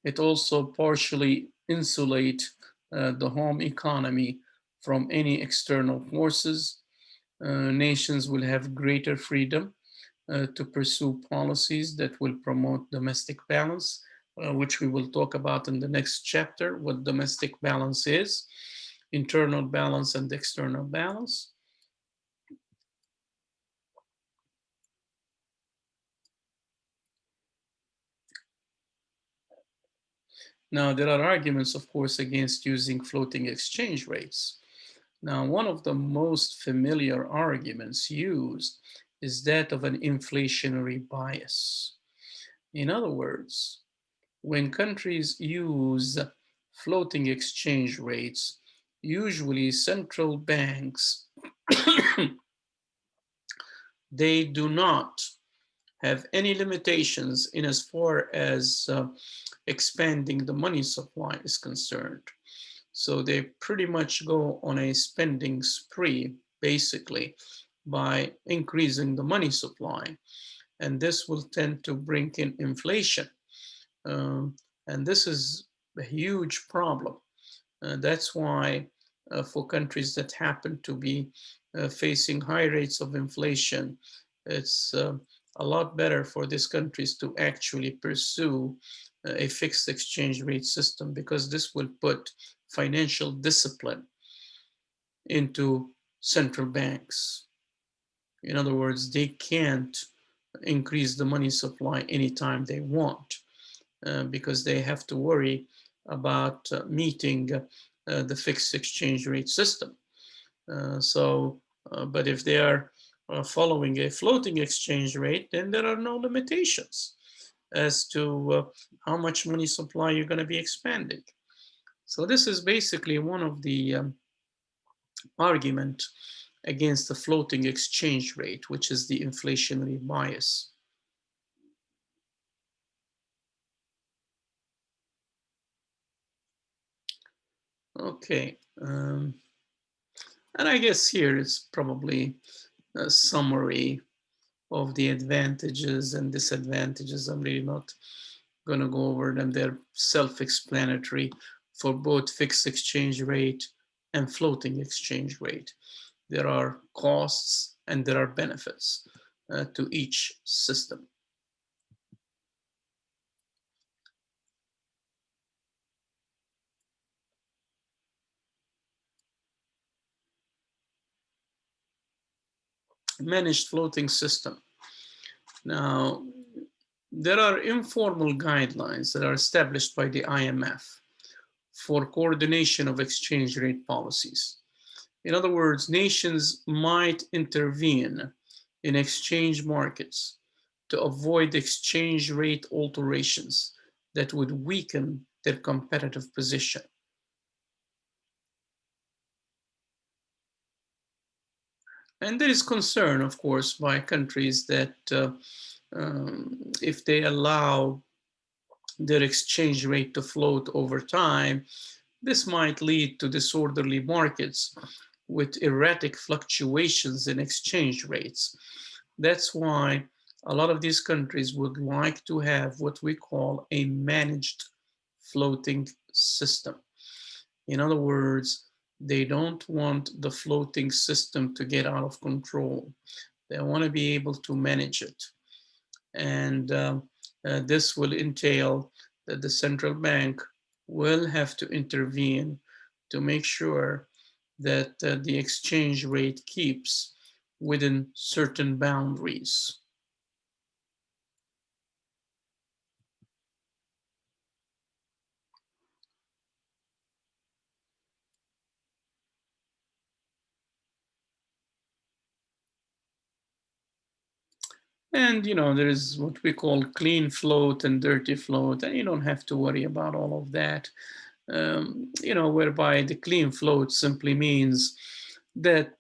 It also partially insulates the home economy from any external forces. Nations will have greater freedom to pursue policies that will promote domestic balance, which we will talk about in the next chapter, what domestic balance is, internal balance and external balance. Now, there are arguments, of course, against using floating exchange rates. Now, one of the most familiar arguments used is that of an inflationary bias. In other words, when countries use floating exchange rates, usually central banks, they do not have any limitations in as far as expanding the money supply is concerned. So they pretty much go on a spending spree, basically, by increasing the money supply. And this will tend to bring in inflation. And this is a huge problem. That's why for countries that happen to be facing high rates of inflation, it's a lot better for these countries to actually pursue a fixed exchange rate system, because this will put financial discipline into central banks. In other words, they can't increase the money supply anytime they want, because they have to worry about meeting the fixed exchange rate system. But if they are following a floating exchange rate, then there are no limitations as to how much money supply you're going to be expanding. So this is basically one of the argument against the floating exchange rate, which is the inflationary bias. Okay, and I guess here it's probably a summary of the advantages and disadvantages. I'm really not going to go over them. They're self-explanatory for both fixed exchange rate and floating exchange rate. There are costs and there are benefits to each system. Managed floating system. Now, there are informal guidelines that are established by the IMF for coordination of exchange rate policies. In other words, nations might intervene in exchange markets to avoid exchange rate alterations that would weaken their competitive position. And there is concern, of course, by countries that if they allow their exchange rate to float over time, this might lead to disorderly markets with erratic fluctuations in exchange rates. That's why a lot of these countries would like to have what we call a managed floating system. In other words, they don't want the floating system to get out of control. They want to be able to manage it. And this will entail that the central bank will have to intervene to make sure that the exchange rate keeps within certain boundaries. And, you know, there is what we call clean float and dirty float, and you don't have to worry about all of that. You know, whereby the clean float simply means that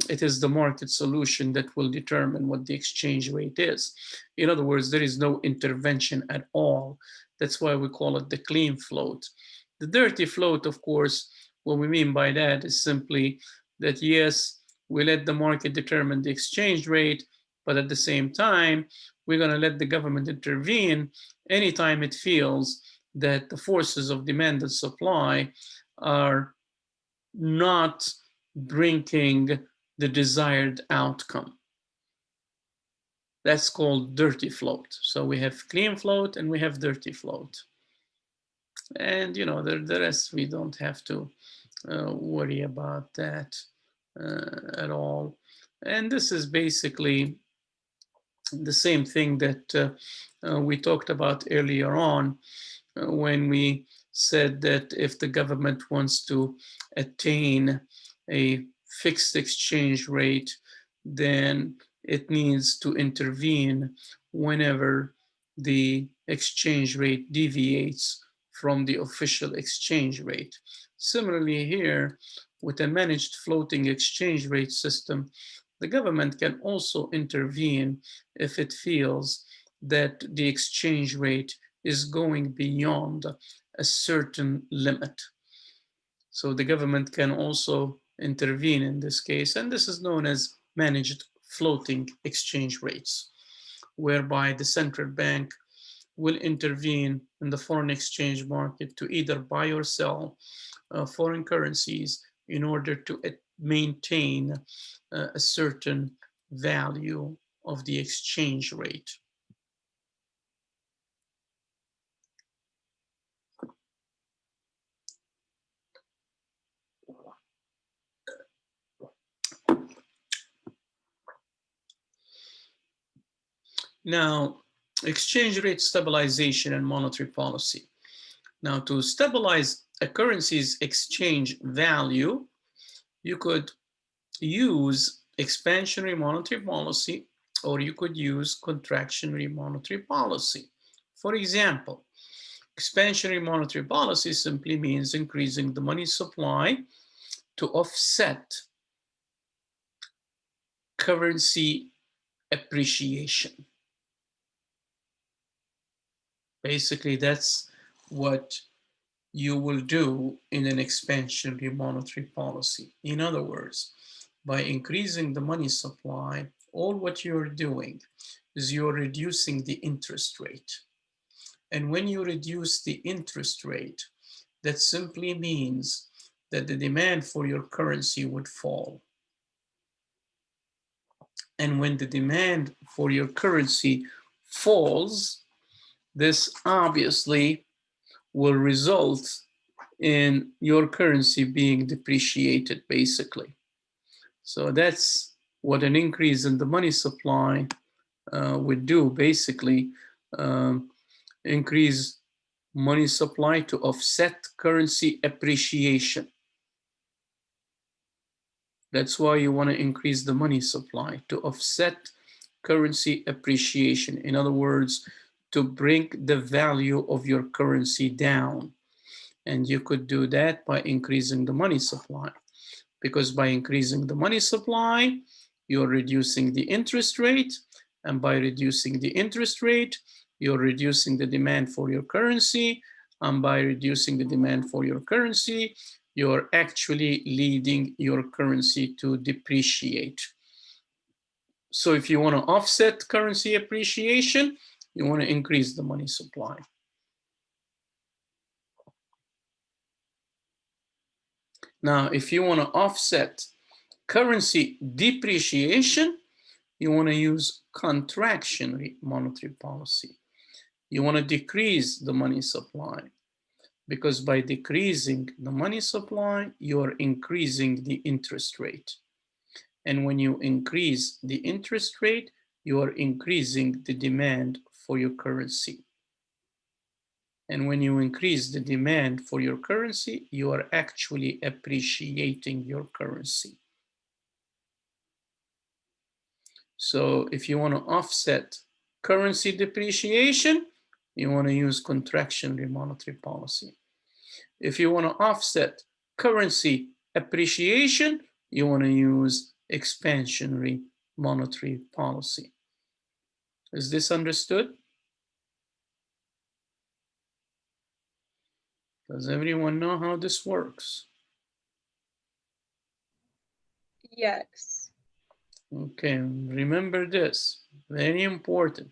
it is the market solution that will determine what the exchange rate is. In other words, there is no intervention at all. That's why we call it the clean float. The dirty float, of course, what we mean by that is simply that, yes, we let the market determine the exchange rate, but at the same time, we're going to let the government intervene anytime it feels that the forces of demand and supply are not bringing the desired outcome. That's called dirty float. So we have clean float and we have dirty float. And you know, the rest we don't have to worry about that at all. And this is basically the same thing that we talked about earlier on when we said that if the government wants to attain a fixed exchange rate, then it needs to intervene whenever the exchange rate deviates from the official exchange rate. Similarly here, with a managed floating exchange rate system, the government can also intervene if it feels that the exchange rate is going beyond a certain limit. So the government can also intervene in this case, and this is known as managed floating exchange rates, whereby the central bank will intervene in the foreign exchange market to either buy or sell foreign currencies in order to maintain a certain value of the exchange rate. Now, exchange rate stabilization and monetary policy. Now, to stabilize a currency's exchange value, you could use expansionary monetary policy, or you could use contractionary monetary policy. For example, expansionary monetary policy simply means increasing the money supply to offset currency appreciation. Basically, that's what you will do in an expansionary monetary policy. In other words, by increasing the money supply, all what you're doing is you're reducing the interest rate. And when you reduce the interest rate, that simply means that the demand for your currency would fall. And when the demand for your currency falls, this obviously will result in your currency being depreciated, basically. So that's what an increase in the money supply would do, basically. Increase money supply to offset currency appreciation. That's why you want to increase the money supply, to offset currency appreciation. In other words, to bring the value of your currency down. And you could do that by increasing the money supply, because by increasing the money supply, you're reducing the interest rate. And by reducing the interest rate, you're reducing the demand for your currency. And by reducing the demand for your currency, you're actually leading your currency to depreciate. So if you want to offset currency appreciation, you want to increase the money supply. Now, if you want to offset currency depreciation, you want to use contractionary monetary policy. You want to decrease the money supply, because by decreasing the money supply, you're increasing the interest rate. And when you increase the interest rate, you are increasing the demand for your currency. And when you increase the demand for your currency, you are actually appreciating your currency. So if you want to offset currency depreciation, you want to use contractionary monetary policy. If you want to offset currency appreciation, you want to use expansionary monetary policy. Is this understood? Does everyone know how this works? Yes. Okay, remember this, very important.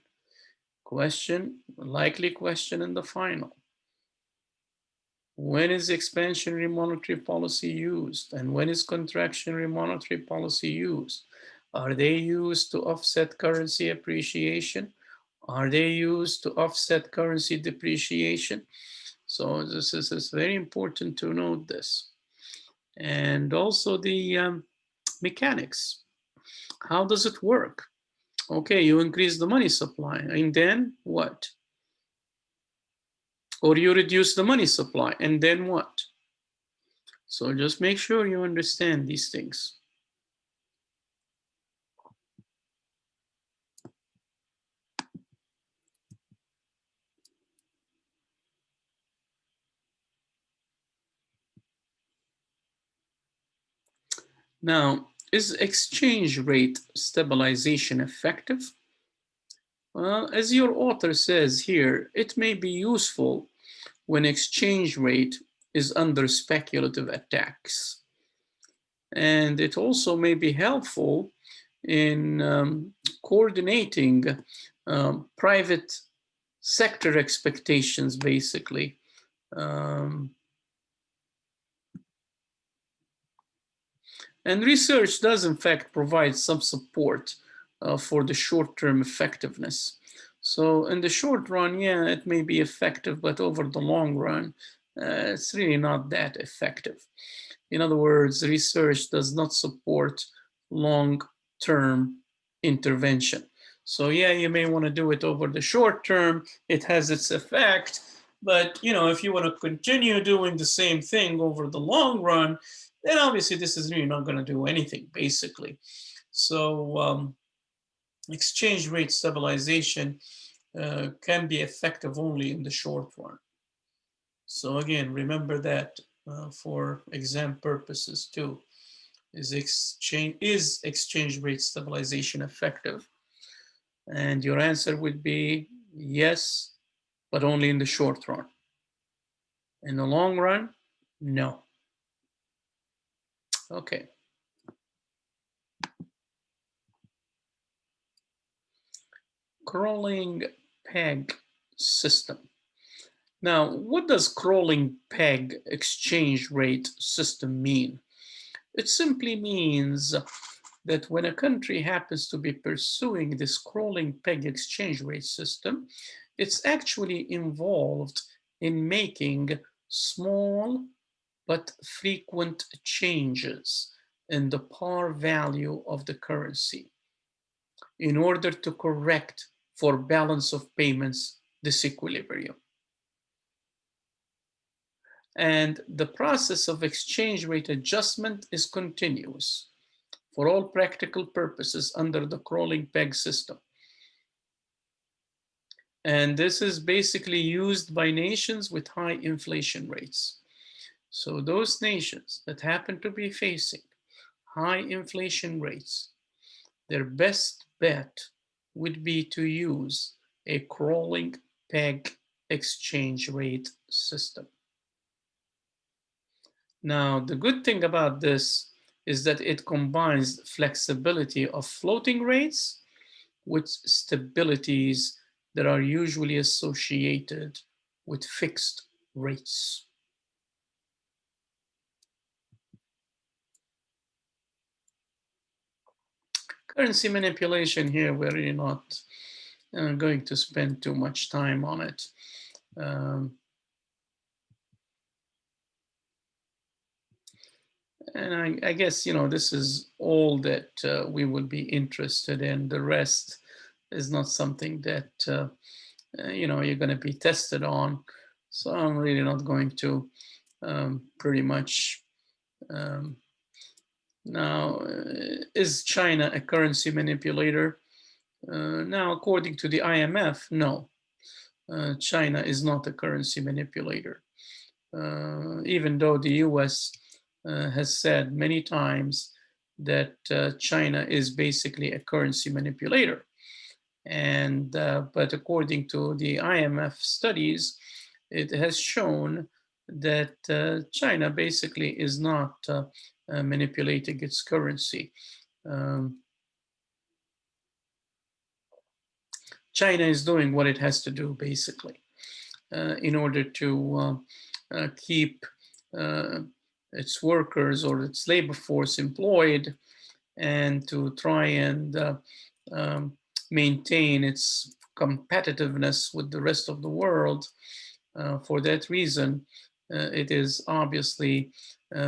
Question, likely question in the final. When is expansionary monetary policy used? And when is contractionary monetary policy used? Are they used to offset currency appreciation? Are they used to offset currency depreciation? So this is very important to note this. And also the mechanics. How does it work? Okay, you increase the money supply, and then what? Or you reduce the money supply, and then what? So just make sure you understand these things. Now, is exchange rate stabilization effective? Well, as your author says here, it may be useful when exchange rate is under speculative attacks. And it also may be helpful in coordinating private sector expectations, basically. And research does, in fact, provide some support for the short-term effectiveness. So in the short run, yeah, it may be effective, but over the long run, it's really not that effective. In other words, research does not support long-term intervention. So yeah, you may want to do it over the short term. It has its effect, but if you want to continue doing the same thing over the long run, then obviously this is really not going to do anything, basically. So exchange rate stabilization can be effective only in the short run. So again, remember that for exam purposes too. Is exchange rate stabilization effective? And your answer would be yes, but only in the short run. In the long run, no. Okay. Crawling peg system. Now, what does crawling peg exchange rate system mean? It simply means that when a country happens to be pursuing this crawling peg exchange rate system, it's actually involved in making small but frequent changes in the par value of the currency in order to correct for balance of payments disequilibrium. And the process of exchange rate adjustment is continuous for all practical purposes under the crawling peg system. And this is basically used by nations with high inflation rates. So those nations that happen to be facing high inflation rates, their best bet would be to use a crawling peg exchange rate system. Now, the good thing about this is that it combines flexibility of floating rates with stabilities that are usually associated with fixed rates. Currency manipulation here, we're really not going to spend too much time on it. And I guess, this is all that we will be interested in. The rest is not something that, you're going to be tested on. So I'm really not going to pretty much. Now, is China a currency manipulator? Now, according to the IMF, no. China is not a currency manipulator. Even though the US has said many times that China is basically a currency manipulator. And but according to the IMF studies, it has shown that China basically is not manipulating its currency. China is doing what it has to do, basically, in order to keep its workers or its labor force employed, and to try and maintain its competitiveness with the rest of the world. For that reason, it is obviously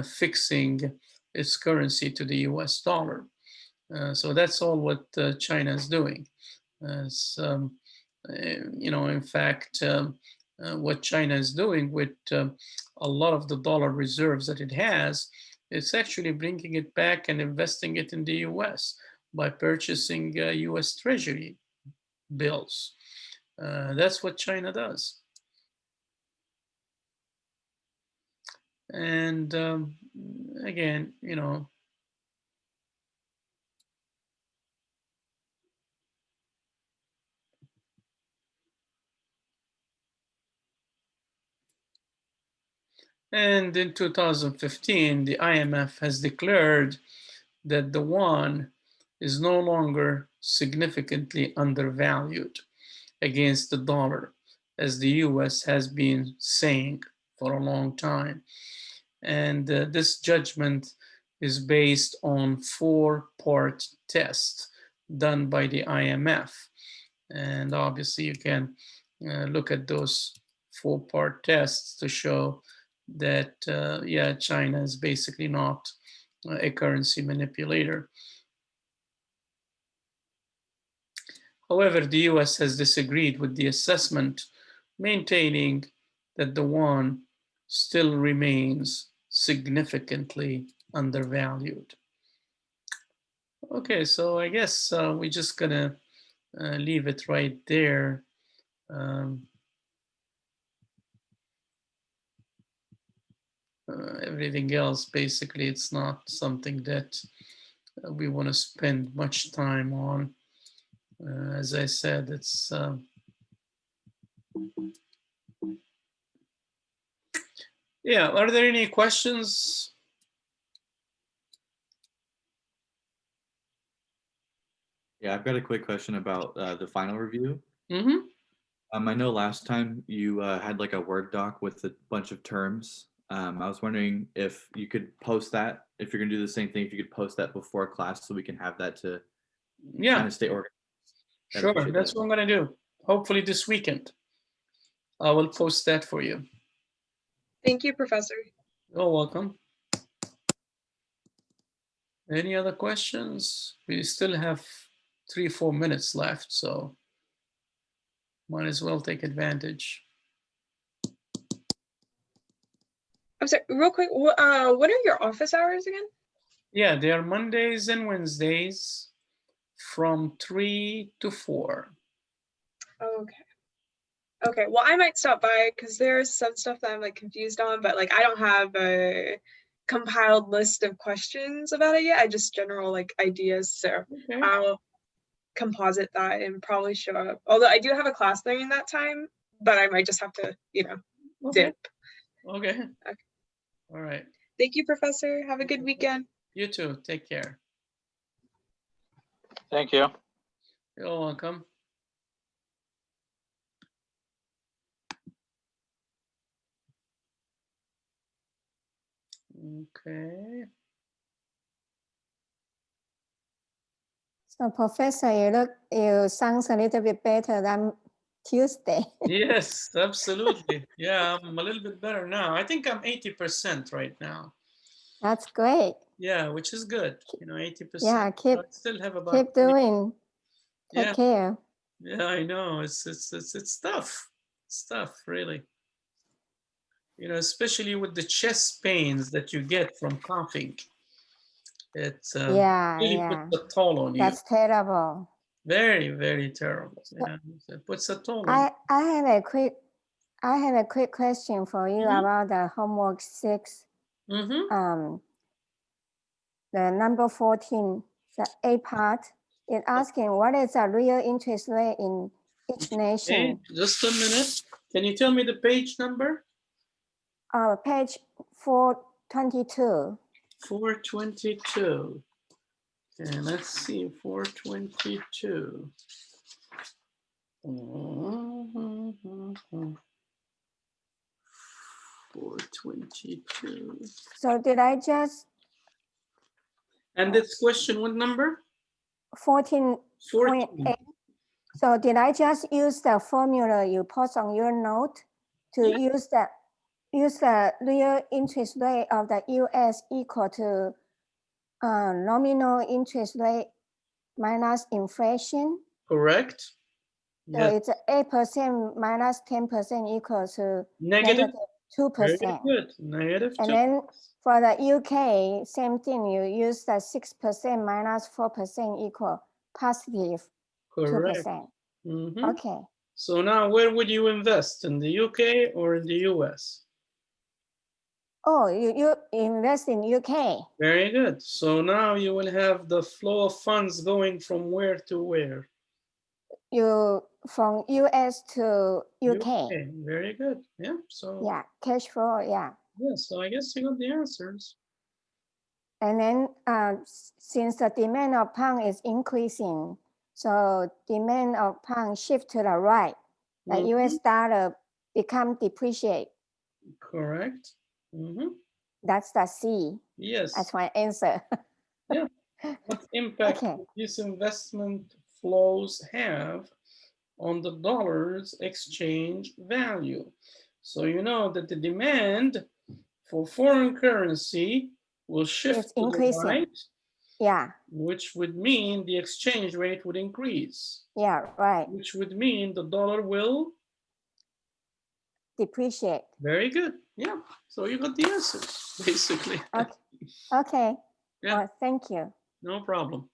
fixing its currency to the US dollar. So that's all what China is doing. In fact, what China is doing with a lot of the dollar reserves that it has, it's actually bringing it back and investing it in the US by purchasing US Treasury bills. That's what China does. And again, and in 2015, the IMF has declared that the yuan is no longer significantly undervalued against the dollar, as the US has been saying for a long time. And this judgment is based on 4-part test done by the IMF. And obviously you can look at those 4-part tests to show that, yeah, China is basically not a currency manipulator. However, the US has disagreed with the assessment, maintaining that the yuan still remains significantly undervalued. Okay, so I guess we're just gonna leave it right there. Everything else, basically, it's not something that we want to spend much time on. As I said, it's yeah. Are there any questions? Yeah, I've got a quick question about the final review. Mm-hmm. I know last time you had like a Word doc with a bunch of terms. I was wondering if you could post that, if you're gonna do the same thing, if you could post that before class so we can have that to Yeah, kind of stay organized. I'd sure. appreciate That's that. what I'm gonna do. Hopefully this weekend. I will post that for you. Thank you, Professor. You're welcome. Any other questions? We still have 3-4 minutes left, so might as well take advantage. I'm sorry, real quick, what are your office hours again? Yeah, they are Mondays and Wednesdays from 3 to 4. Okay. Okay, well, I might stop by because there's some stuff that I'm like confused on, but like I don't have a compiled list of questions about it yet. I just general like ideas. So Okay. I'll composite that and probably show up. Although I do have a class during that time, but I might just have to, Okay. dip. Okay. Okay. All right. Thank you, Professor. Have a good weekend. You too. Take care. Thank you. You're welcome. Okay. So Professor, you sounds a little bit better than Tuesday. Yes, absolutely. Yeah, I'm a little bit better now. I think I'm 80% right now. That's great. Yeah, which is good. 80%. Yeah, I still have about keep 20. doing. Take Yeah. care. Yeah, I know. It's tough. It's tough, really. Especially with the chest pains that you get from coughing. It really puts a toll on you. That's terrible. Very, very terrible. Yeah, it puts a toll on I have a quick question for you about the homework 6. Mm-hmm. The number 14, the A part, is asking what is the real interest rate in each nation? Hey, just a minute. Can you tell me the page number? Page 422. 422. Okay, let's see, 422. 422. 422. So did I just And this question, what number? 14.8? 14. So did I just use the formula you post on your note to Yeah. use the real interest rate of the US equal to nominal interest rate minus inflation? Correct. So Yes. it's 8% minus 10% equals to Negative. Very 2%. good. Negative And 2. then for the UK, same thing, you use the 6% minus 4% equal positive Correct. 2%. Mhm. Okay. So now where would you invest? In the UK or in the US? Oh, you invest in UK. Very good. So now you will have the flow of funds going from where to where? You from US to UK. Very good. Yeah. So Yeah, cash flow, yeah. yeah, so I guess you got the answers. And then since the demand of pound is increasing, so demand of pound shift to the right, the Mhm. US dollar become depreciate. Correct. Mhm. That's the C. Yes. That's my answer. Yeah. What impact Okay. do these investment flows have on the dollar's exchange value? So you know that the demand for foreign currency will shift It's to the increasing. right, Yeah, which would mean the exchange rate would increase, yeah, right. which would mean the dollar will. Depreciate. Very good. Yeah. So you got the answers, basically. Okay. Okay. Yeah. Well, thank you. No problem.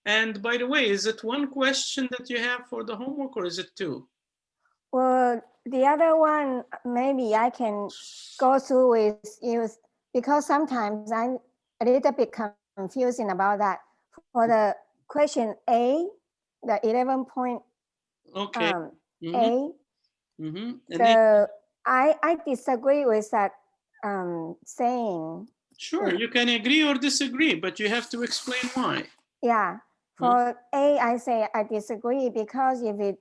And by the way, is it one question that you have for the homework or is it two? Well, the other one, maybe I can go through with you because sometimes I'm a little bit confusing about that. For the question A, the 11 point Okay. A, And I disagree with that saying. sure, you can agree or disagree, but you have to explain why. Yeah, for A, I say I disagree because if it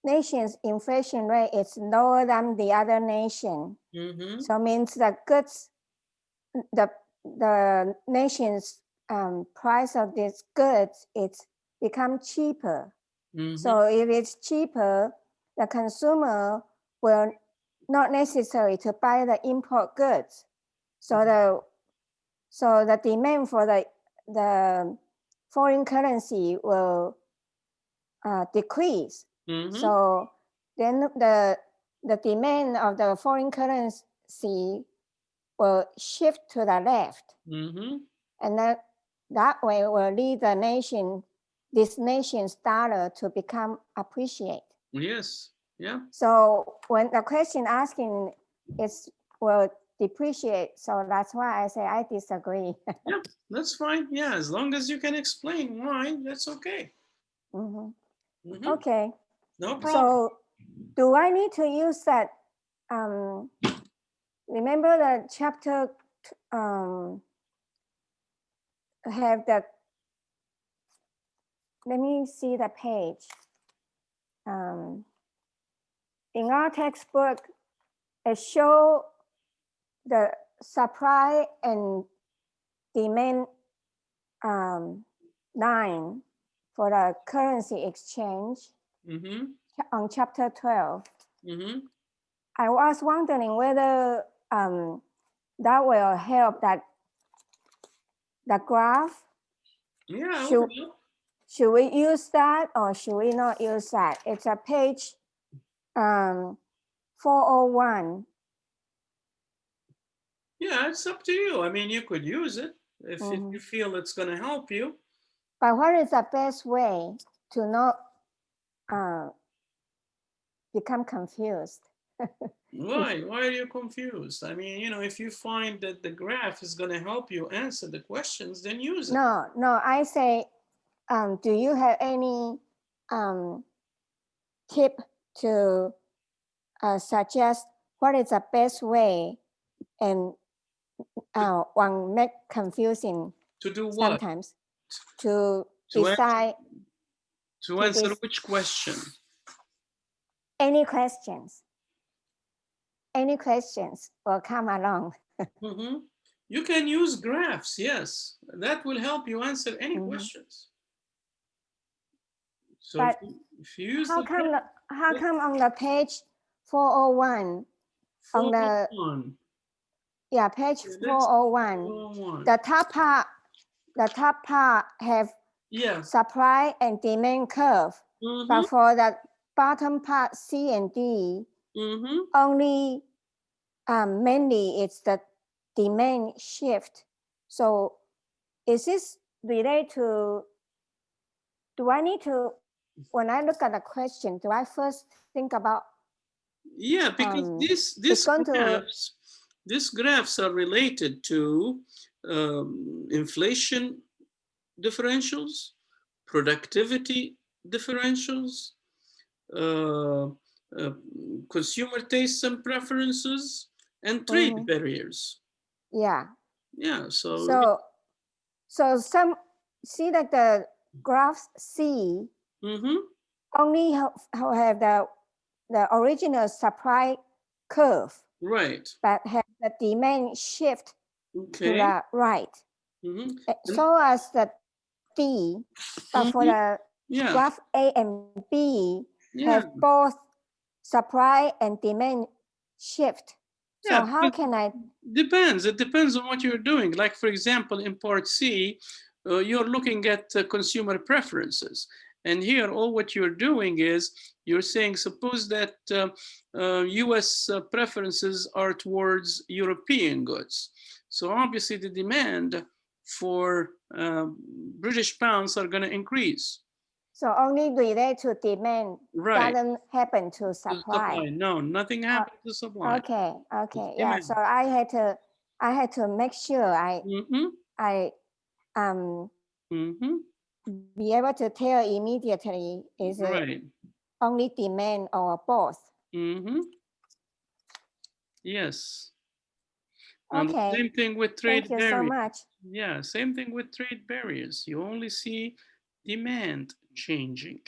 nation's inflation rate is lower than the other nation, so means the goods, the nation's price of these goods, it's become cheaper. So if it's cheaper, the consumer will not necessary to buy the import goods. So the demand for the foreign currency will decrease. So then the demand of the foreign currency will shift to the left. And that way will lead this nation's dollar to become appreciate. Yes. Yeah. So when the question asking is will depreciate, so that's why I say I disagree. Yeah, that's fine. Yeah, as long as you can explain why, that's okay. Okay. No problem. So do I need to use that? Remember the chapter have the, let me see the page. In our textbook, it show the supply and demand line for the currency exchange on chapter 12. I was wondering whether that will help that the graph. Yeah. Should we use that or should we not use that? It's a page 401. Yeah, it's up to you. I mean, you could use it if you feel it's going to help you. But what is the best way to not become confused? Why? Why are you confused? I mean, you know, if you find that the graph is going to help you answer the questions, then use it. No, I say, do you have any tip to suggest what is the best way and one make confusing to do what? Sometimes to decide. To answer which question? Any questions? any questions will come along. Mhm. You can use graphs, yes. That will help you answer any Mhm. questions. So But if you use how the come graph, how come on the page 401 on the 401, yeah page let's 401 401. the top part have Yeah. supply and demand curve, Mhm. but for the bottom part C and D Mhm. only mainly it's the demand shift. So is this related to, do I need to, when I look at the question, do I first think about Yeah, because these graphs are related to inflation differentials, productivity differentials, uh, consumer tastes and preferences, and trade barriers. Yeah. Yeah, So some, see that the graphs C only have the original supply curve, right, but have the demand shift to okay. the right. So as the D, but for the graph A and B have both supply and demand shift. So Yeah, how can I? Depends. It depends on what you're doing. Like, for example, in part C, you're looking at consumer preferences. And here, all what you're doing is you're saying, suppose that US preferences are towards European goods. So obviously the demand for British pounds are going to increase. So only relate to demand, Right. doesn't happen to supply. No, nothing happens to supply. Okay, yeah. So I had to make sure I be able to tell immediately is it only demand or both. Yes. Okay. And the same thing with trade barriers. Thank you so much. Yeah, same thing with trade barriers. You only see demand changing.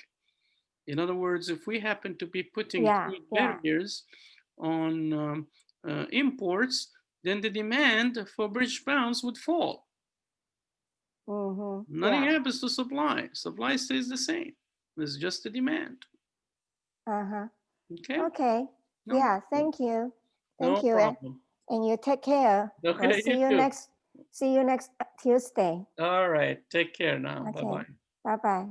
In other words, if we happen to be putting trade barriers on imports, then the demand for British pounds would fall. Nothing happens to supply. Supply stays the same. It's just the demand. Okay. Okay. No problem. Thank you. Thank No you. problem. And you take care. Okay, we'll see you next. See you next Tuesday. All right. Take care now. Okay. Bye-bye. Bye-bye.